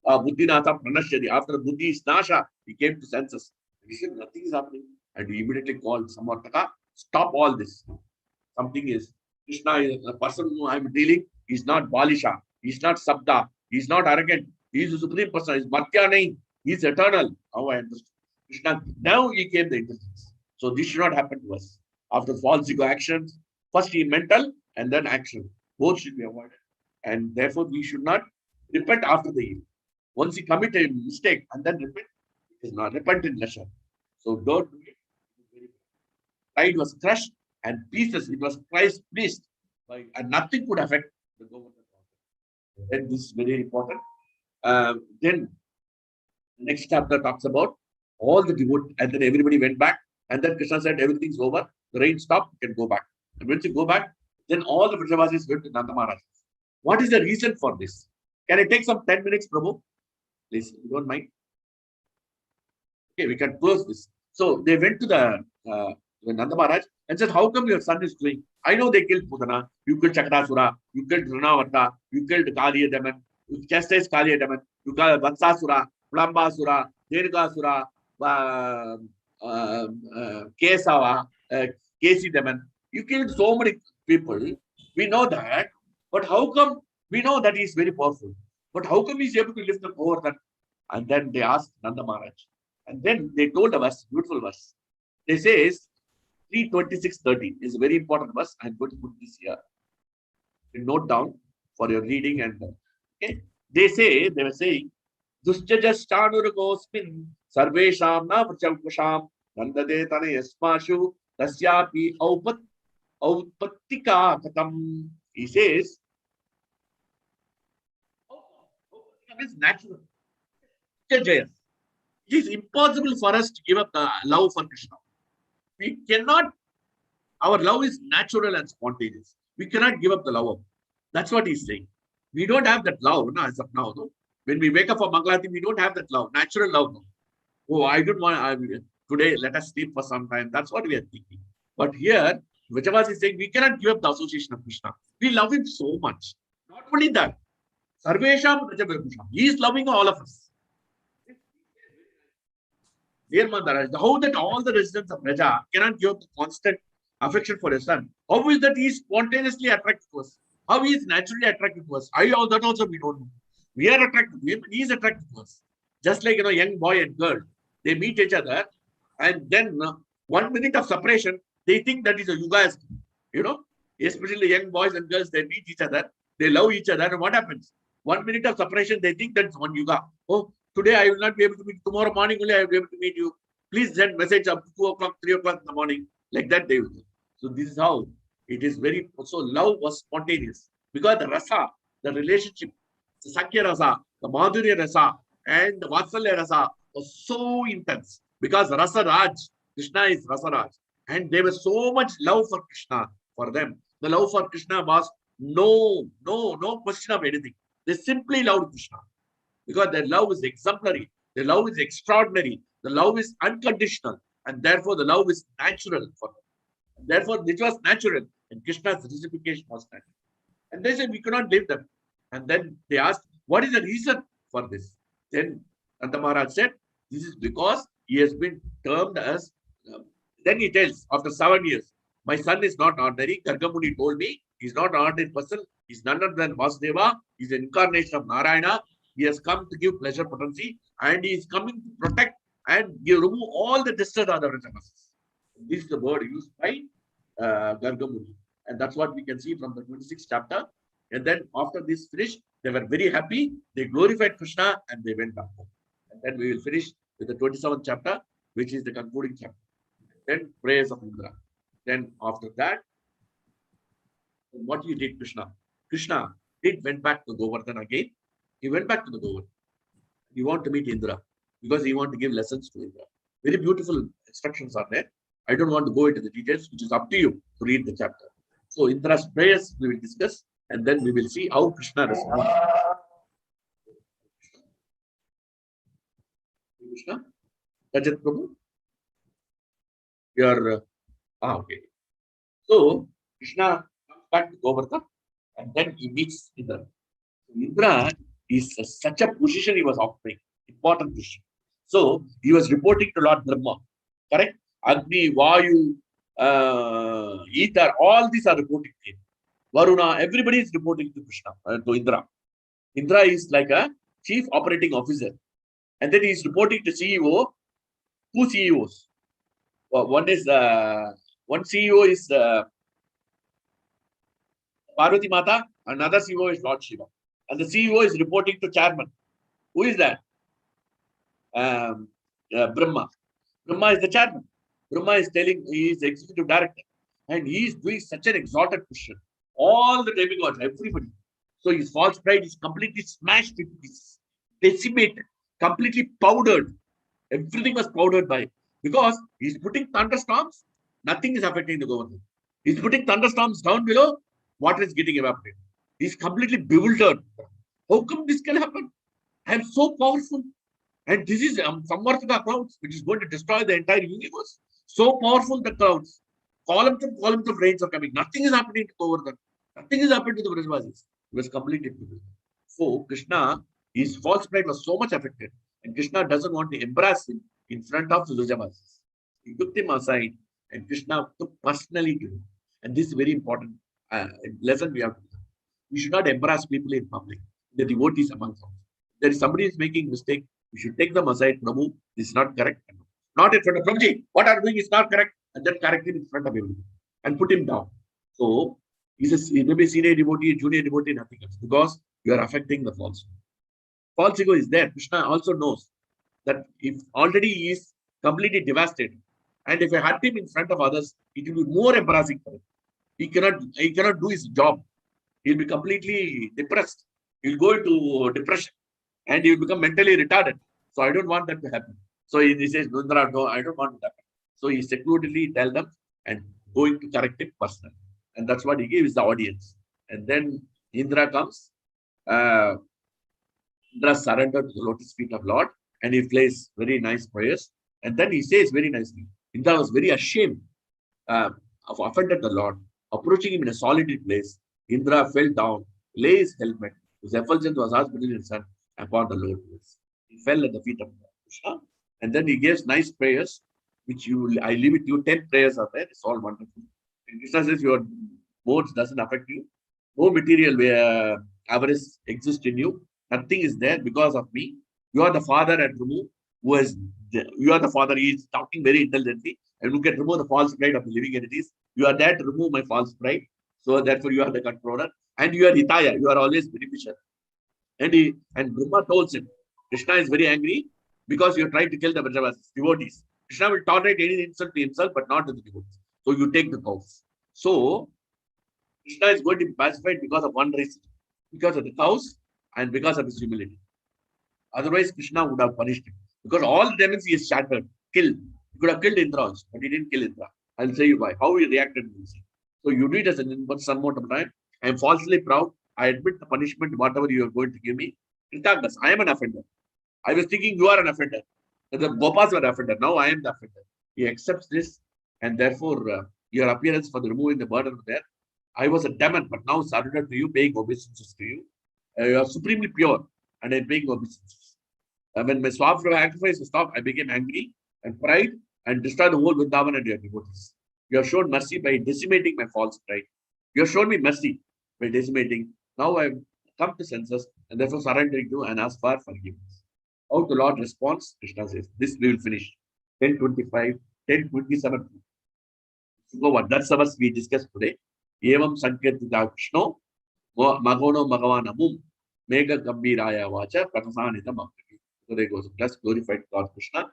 Speaker 1: Buddhinatha Pranashyadi. After Buddhi is Nasha, he came to senses. He said, nothing is happening. And he immediately called Samartaka, stop all this. Something is, Krishna is the person who I am dealing, he's not Balisha, he's not Sabda, he's not arrogant, he is the supreme person, he's Madhya, he's eternal. How I understand. Krishna, now he came the intelligence. So this should not happen to us. After false ego actions, first he mental and then action. Both should be avoided. And therefore we should not repent after the evil. Once you commit a mistake and then repent, it is not repentant lesser. So don't do it. Pride was crushed and pieces, it was Christ pleased, and nothing could affect the government. Then this is very important. Then the next chapter talks about all the devotees, and then everybody went back, and then Krishna said, everything's over, the rain stopped, you can go back. And once you go back, then all the Vrajavasis went to Nanda Maharaj. What is the reason for this? Can I take some 10 minutes, Prabhu? Please, if you don't mind. Okay, we can close this. So they went to the Nanda Maharaj and said, how come your son is doing? I know they killed Pudana, you killed Chaktasura, you killed Ranavata, you killed Kaliya Daman, you chastised Kaliya Daman, you killed Vatsasura, Plambasura, Dirgasura, Kesava, Kesi Daman. You killed so many people. We know that. But how come? We know that he is very powerful. But how come he is able to lift up over that? And then they asked Nanda Maharaj. And then they told a verse, beautiful verse. They says, 3:26:30 is a very important verse. I'm going to put this here. You note down for your reading. And okay. They were saying, Duschajashtanuragosmin Sarvesham na Vrachalkusham Nandade Tane Yasmashu Tasyapi Aupattika Katam. He says, is natural. It is impossible for us to give up the love for Krishna. We cannot, our love is natural and spontaneous. We cannot give up the love. That's what he's saying. We don't have that love as of now. No? When we wake up for Mangalati, we don't have that love, natural love. No? Oh, I don't want, today let us sleep for some time. That's what we are thinking. But here, Vijayavas is saying we cannot give up the association of Krishna. We love him so much. Not only that, Sarvesham Rajavirkusha. He is loving all of us. Dear Mandara, how that all the residents of Raja cannot give up the constant affection for his son? How is that he is spontaneously attracted to us? How he is naturally attracted to us? That also we don't know. We are attracted to him, and he is attracted to us. Just like young boy and girl, they meet each other, and then 1 minute of separation, they think that is a yuga. Especially young boys and girls, they meet each other, they love each other, and what happens? 1 minute of separation, they think that's one yuga. Oh, today I will not be able to meet. Tomorrow morning only I will be able to meet you. Please send message up to 2 o'clock, 3 o'clock in the morning. Like that they will do. So this is how it is very. So love was spontaneous because the rasa, the relationship, the sakya rasa, the madhurya rasa, and the vatsalya rasa was so intense because Rasa Raj, Krishna is Rasa Raj, and there was so much love for Krishna for them. The love for Krishna was no question of anything. They simply loved Krishna because their love is exemplary, their love is extraordinary, the love is unconditional, and therefore the love is natural for them. And therefore, this was natural, and Krishna's reciprocation was natural. And they said, we cannot leave them. And then they asked, what is the reason for this? Then Nanda Maharaj said, this is because he has been termed as, then he tells, after 7 years, my son is not ordinary. Gargamuni told me, he's not an ordinary person. He's none other than Vasudeva. He's an incarnation of Narayana. He has come to give pleasure potency, and he is coming to protect and remove all the distress of the Rajanas. This is the word used by Gargamuni. And that's what we can see from the 26th chapter. And then after this finished, they were very happy. They glorified Krishna and they went back home. And then we will finish with the 27th chapter, which is the concluding chapter. Then prayers of Indra. Then after that, what he did, Krishna went back to Govardhana again. He went back to the Govardhana. He wanted to meet Indra because he wanted to give lessons to Indra. Very beautiful instructions are there. I don't want to go into the details, which is up to you to read the chapter. So Indra's prayers we will discuss, and then we will see how Krishna responds. Krishna, Sajjan Prabhu, your okay. So Krishna comes back to Govardhana, and then he meets Indra. Indra is such a position he was offering, important position. So he was reporting to Lord Brahma, correct? Agni, Vayu, Ether, all these are reporting to him. Varuna, everybody is reporting to Krishna, to Indra. Indra is like a chief operating officer. And then he is reporting to CEO, two CEOs. One is, one CEO is Parvati Mata, another CEO is Lord Shiva. And the CEO is reporting to chairman. Who is that? Brahma. Brahma is the chairman. Brahma is telling, he is executive director. And he is doing such an exalted position. All the demigods, everybody. So his false pride is completely smashed into pieces, decimated, completely powdered. Everything was powdered by, because he's putting thunderstorms, nothing is affecting the government. He's putting thunderstorms down below, water is getting evaporated. He's completely bewildered. How come this can happen? I am so powerful. And this is Samvartaka clouds, which is going to destroy the entire universe. So powerful, the clouds. Columns of rains are coming. Nothing is happening to Govardhana. Nothing is happening to the Brajavasis. It was completely bewildered. So Krishna, his false pride was so much affected. And Krishna doesn't want to embarrass him in front of the Brajavasis. He took him aside and Krishna took personally to him. And this is very important lesson we have to learn. We should not embarrass people in public. The devotees amongst us. There is somebody is making mistake. We should take them aside. Prabhu, this is not correct. Not in front of Prabhuji. What are you doing is not correct. And then correct him in front of everyone. And put him down. So, he may be senior devotee, junior devotee, nothing else. Because you are affecting the false ego. False ego is there. Krishna also knows that if already he is completely devastated, and if I hurt him in front of others, it will be more embarrassing for him. He cannot do his job. He'll be completely depressed. He'll go into depression. And he will become mentally retarded. So I don't want that to happen. So he says, Indra, no, I don't want it to happen. So he securely tell them and going to correct it personally. And that's what he gives the audience. And then Indra comes, Indra surrendered to the lotus feet of Lord, and he plays very nice prayers. And then he says very nicely, Indra was very ashamed of offended the Lord. Approaching him in a solitary place, Indra fell down, lay his helmet, his effulgence was as brilliant sun upon the Lord. He fell at the feet of Krishna, and then he gives nice prayers, which I leave it to you. 10 prayers are there. It's all wonderful. And Krishna says your modes doesn't affect you. No material avarice exists in you. Nothing is there because of me. You are the father at Rumu, you are the father. He is talking very intelligently, and you can remove the false pride of the living entities. You are there to remove my false pride. So therefore, you are the controller, and you are Hitaya. You are always beneficial. And Brahma told him, Krishna is very angry because you are trying to kill the devotees. Krishna will tolerate any insult to himself, but not to the devotees. So you take the cows. So Krishna is going to be pacified because of one reason, because of the cows and because of his humility. Otherwise, Krishna would have punished him. Because all the demons he has shattered, killed. He could have killed Indra also, but he didn't kill Indra. I'll say you why. How he reacted. So you do it as an but some more time. I am falsely proud. I admit the punishment, whatever you are going to give me. I am an offender. I was thinking you are an offender. The Gopas were offender. Now I am the offender. He accepts this, and therefore your appearance for the removing the burden there. I was a demon, but now surrendered to you, paying obeisances to you. You are supremely pure, and I am paying obeisances. When my sacrifice was stopped, I became angry and pride and destroyed the whole Vrindavan and your devotees. You have shown mercy by decimating my false pride. You have shown me mercy by decimating. Now I have come to senses and therefore surrendering to and ask for forgiveness. How the Lord responds, Krishna says, this we will finish. 10:25, 10:27. Go on. That's what we discussed today. Evam Sankirtita Krishna, Magono Magavanamum, Mega Gambiraya Vacha, Katasanita Makti. So there goes. Plus glorified God Krishna.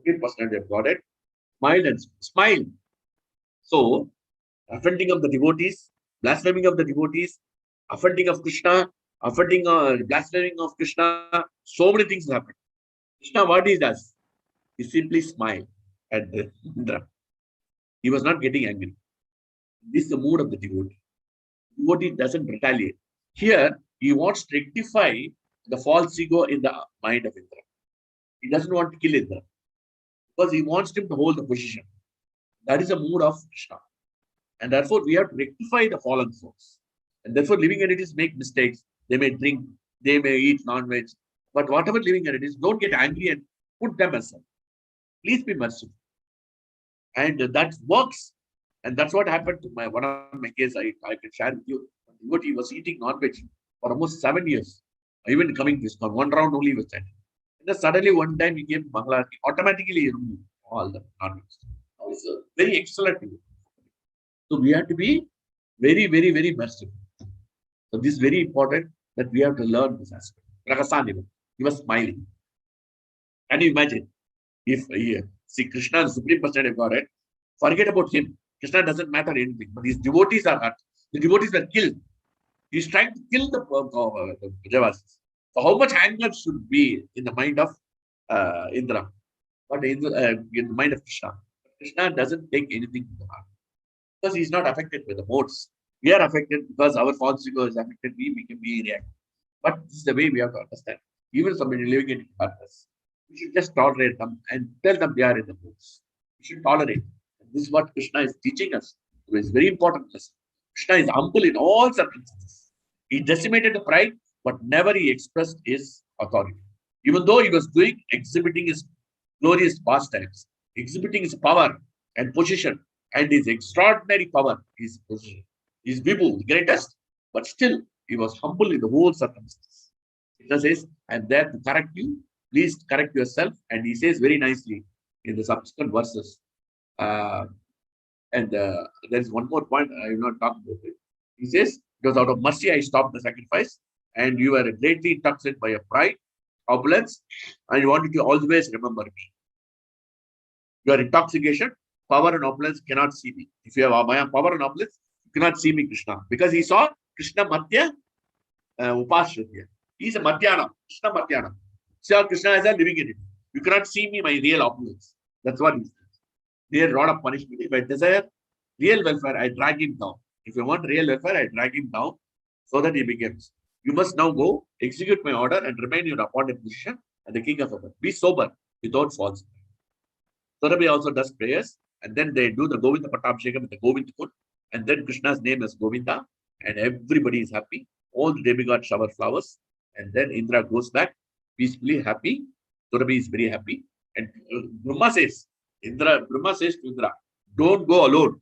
Speaker 1: 15% of God. Smile and smile. So, offending of the devotees, blaspheming of the devotees, offending of Krishna, offending blaspheming of Krishna, so many things happen. Krishna, what he does? He simply smiled at Indra. He was not getting angry. This is the mood of the devotee. The devotee doesn't retaliate. Here, he wants to rectify the false ego in the mind of Indra. He doesn't want to kill Indra because he wants him to hold the position. That is the mood of Krishna. And therefore, we have to rectify the fallen souls. And therefore, living entities make mistakes. They may drink, they may eat non-veg. But whatever living entities, don't get angry and put them aside. Please be merciful. And that works. And that's what happened to one of my case. I can share with you. He was eating non-veg for almost 7 years. Even coming to this one round only was that. And then suddenly one time he gave Mangalarti, automatically he removed all the non-veg. It's a very excellent. So we have to be very, very, very merciful. So this is very important that we have to learn this aspect. Rakasani, he was smiling. Can you imagine if see Krishna, the Supreme Personality of Godhead, forget about him. Krishna doesn't matter anything, but his devotees are hurt. The devotees were killed. He's trying to kill the Javasis. So how much anger should be in the mind of Indra, but in the mind of Krishna? Krishna doesn't take anything to the heart because he's not affected by the modes. We are affected because our false ego is affected. We can be reactive. But this is the way we have to understand. Even somebody living in darkness, we should just tolerate them and tell them they are in the modes. We should tolerate. This is what Krishna is teaching us. It's a very important lesson. Krishna is humble in all circumstances. He decimated the pride, but never he expressed his authority. Even though he was exhibiting his glorious pastimes, exhibiting his power and position, and his extraordinary power, his position. His Vibhu, the greatest, but still he was humble in the whole circumstances. Krishna says, I'm there to correct you. Please correct yourself. And he says very nicely in the subsequent verses. There's one more point I will not talk about it. He says, it was out of mercy I stopped the sacrifice, and you were greatly intoxicated by your pride, opulence, and you wanted to always remember me. Your intoxication, power and opulence cannot see me. If you have power and opulence, you cannot see me, Krishna. Because he saw Krishna Madhya Upashrithya. He is a Madhyana, Krishna Madhyana. So Krishna is a living entity. You cannot see me, my real opulence. That's what he says. There are a lot of punishment. If I desire real welfare, I drag him down. If I want real welfare, I drag him down so that he becomes. You must now go, execute my order, and remain your appointed position and the king of Abad. Be sober without false. Surabhi also does prayers, and then they do the Govinda Patabhishekam with the Govinda Kund, and then Krishna's name is Govinda, and everybody is happy. All the demigods shower flowers, and then Indra goes back peacefully, happy. Surabhi is very happy, and Brahma says to Indra, don't go alone.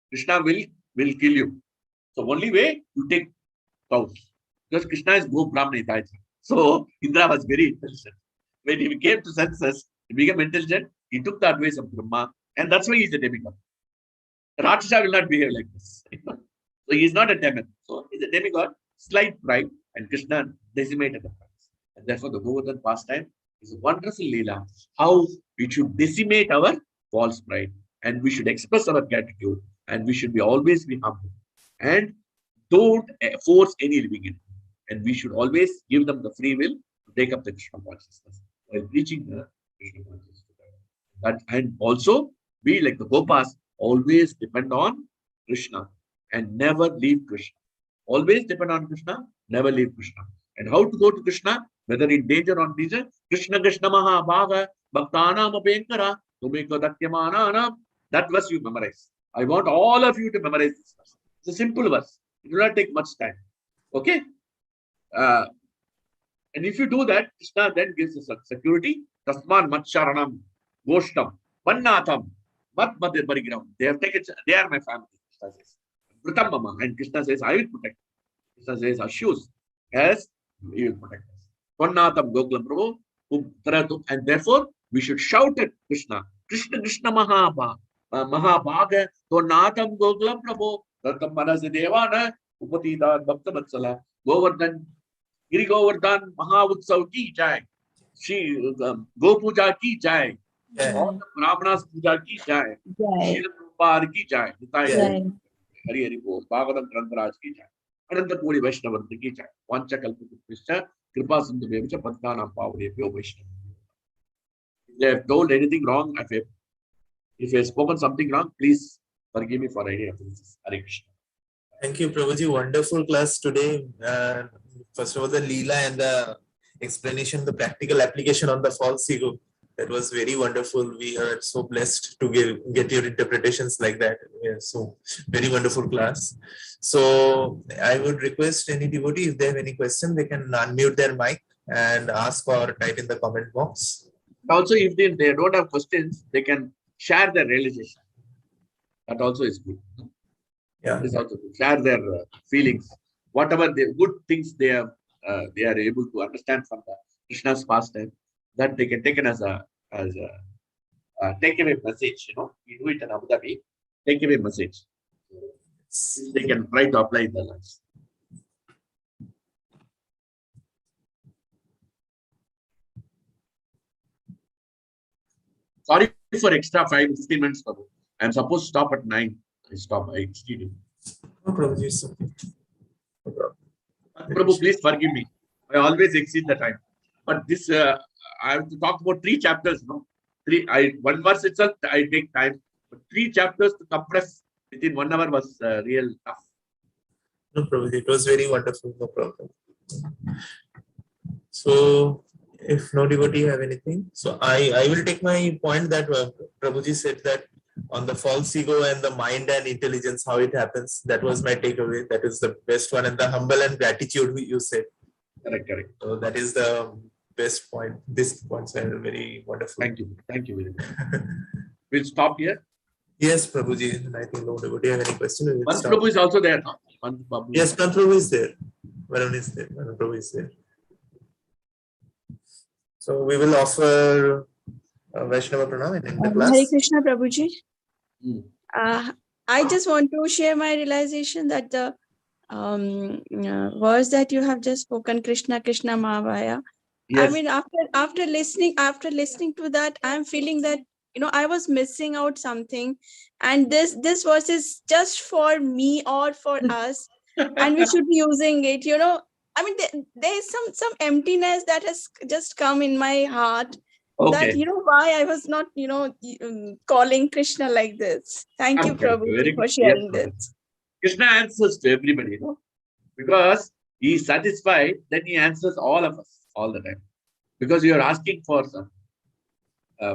Speaker 1: Krishna will kill you. So only way you take cows. Because Krishna is Go Brahmana. So Indra was very intelligent. When he came to senses, he became intelligent. He took the advice of Brahma, and that's why he's a demigod. Rakshasa will not behave like this. So he's not a demon. So he's a demigod, slight pride, and Krishna decimated the prides. And therefore, the Govardhana pastime is a wonderful Leela. How we should decimate our false pride, and we should express our gratitude, and we should always be humble. And don't force any living in. And we should always give them the free will to take up the Krishna consciousness while preaching the Krishna consciousness. And also be like the Gopas, always depend on Krishna and never leave Krishna. Always depend on Krishna, never leave Krishna. And how to go to Krishna, whether in danger or danger, Krishna Krishna Mahabhaga, Bhaktanam Apenkara, Tumeko Datyamana. That verse you memorize. I want all of you to memorize this verse. It's a simple verse. It will not take much time. Okay? And if you do that, Krishna then gives us security. Tasman Matsharanam, Goshtam, Vannatham, Mat Barigram. They have taken, they are my family, Krishna says. Vritam Mama. And Krishna says, I will protect. Krishna says, Ashu's, as he will protect us. Vannatham Gokulam Prabhu, and therefore we should shout at Krishna. Krishna Krishna Mahabhaga, Vannatham Gokulam Prabhu, Ratam Manazadevana, Upatida Bhakta Vatsala, Govardhan, Giri Govardhan Mahavutsav ki jai. She Go Puja ki jai. All the Brahmanas Puja ki jai. Shila Prabhupada ki jai. Hari Hari Bol. Bhagavatam Grantaraj ki jai. Ananta Puri Vaishnavarthi ki jai. Vancha Kalpukutpischa, Kripa Sindhu Bevicha, Padmanam Pavadebhyo Vaishnava. If they have told anything wrong, if I have spoken something wrong, please forgive me for any offenses. Hare Krishna.
Speaker 2: Thank you, Prabhuji. Wonderful class today. First of all, the Leela and the explanation, the practical application on the false ego. That was very wonderful. We are so blessed to get your interpretations like that. Yeah, so very wonderful class. So I would request any devotee, if they have any question, they can unmute their mic and ask or type in the comment box.
Speaker 1: Also, if they don't have questions, they can share their realization. That also is good.
Speaker 2: Yeah.
Speaker 1: It is also good. Share their feelings. Whatever the good things they are able to understand from the Krishna's pastime, that they can take it as a takeaway message. You know, we do it in Abu Dhabi. Takeaway message. They can try to apply in their lives. Sorry for extra 15 minutes. I'm supposed to stop at 9. I stop. I exceeded.
Speaker 2: No problem. No problem.
Speaker 1: Prabhu, please forgive me. I always exceed the time. But this, I have to talk about 3 chapters. No, one verse itself, I take time. But 3 chapters to compress within 1 hour was real tough.
Speaker 2: No problem. It was very wonderful. No problem. So, if no devotee have anything, so I will take my point that Prabhuji said that on the false ego and the mind and intelligence, how it happens. That was my takeaway. That is the best one. And the humble and gratitude you said.
Speaker 1: Correct.
Speaker 2: So that is the best point. These points are very wonderful.
Speaker 1: Thank you. Thank you very much. We'll stop here.
Speaker 2: Yes, Prabhuji. I think no devotee have any question.
Speaker 1: One Prabhu is also there. No?
Speaker 2: Yes, one Prabhu is there. Varun is there. One Prabhu is there. So we will offer Vaishnava Pranam in the class.
Speaker 4: Hare Krishna, Prabhuji. I just want to share my realization that the verse that you have just spoken, Krishna Krishna Mahavaya.
Speaker 1: Yes.
Speaker 4: I mean, after listening to that, I'm feeling that I was missing out something, and this verse is just for me or for us, and we should be using it. I mean, there is some emptiness that has just come in my heart.
Speaker 1: Okay.
Speaker 4: That, why I was not, calling Krishna like this. Thank you,
Speaker 1: Okay,
Speaker 4: Prabhuji,
Speaker 1: very
Speaker 4: for
Speaker 1: good.
Speaker 4: sharing
Speaker 1: Yes,
Speaker 4: this.
Speaker 1: Krishna answers to everybody, because he is satisfied, then he answers all of us all the time. Because you are asking for some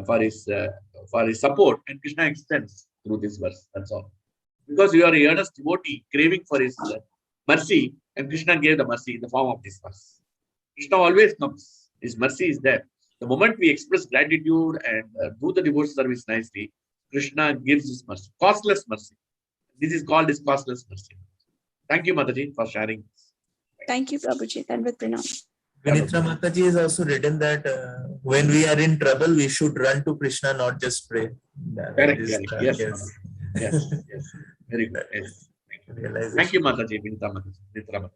Speaker 1: for his support, and Krishna extends through this verse. That's all. Because you are an earnest devotee craving for his mercy, and Krishna gave the mercy in the form of this verse. Krishna always comes. His mercy is there. The moment we express gratitude and do the devotional service nicely, Krishna gives his mercy, costless mercy. This is called his costless mercy. Thank you, Mataji, for sharing this.
Speaker 4: Thank you, Prabhuji. Dandavat pranam.
Speaker 2: Vinitra Mataji has also written that when we are in trouble, we should run to Krishna, not just pray.
Speaker 1: Correct. Yes,
Speaker 2: Yes.
Speaker 1: yes. Very good. Yes.
Speaker 2: Realization.
Speaker 1: Thank you, Mataji, Vinitra Mataji.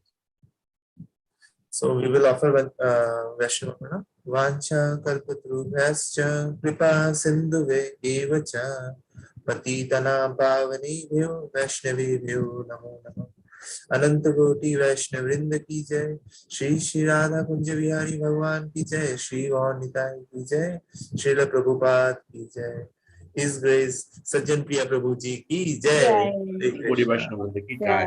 Speaker 2: So we will offer Vaishnava. Vancha kalpatrubhyascha kripa sindhuve evacha patitanam pavanebhyo vaishnavebhyo namo namo. अनंत कोटि वैष्णव वृंद की जय, श्री श्री राधा कुंज बिहारी भगवान की जय, श्री गौर निताई की जय, श्रील प्रभुपाद की जय, His Grace सज्जन प्रिया प्रभु जी की जय।
Speaker 3: Jai.
Speaker 1: Gaudiya Vaishnava Vrinda ki jai.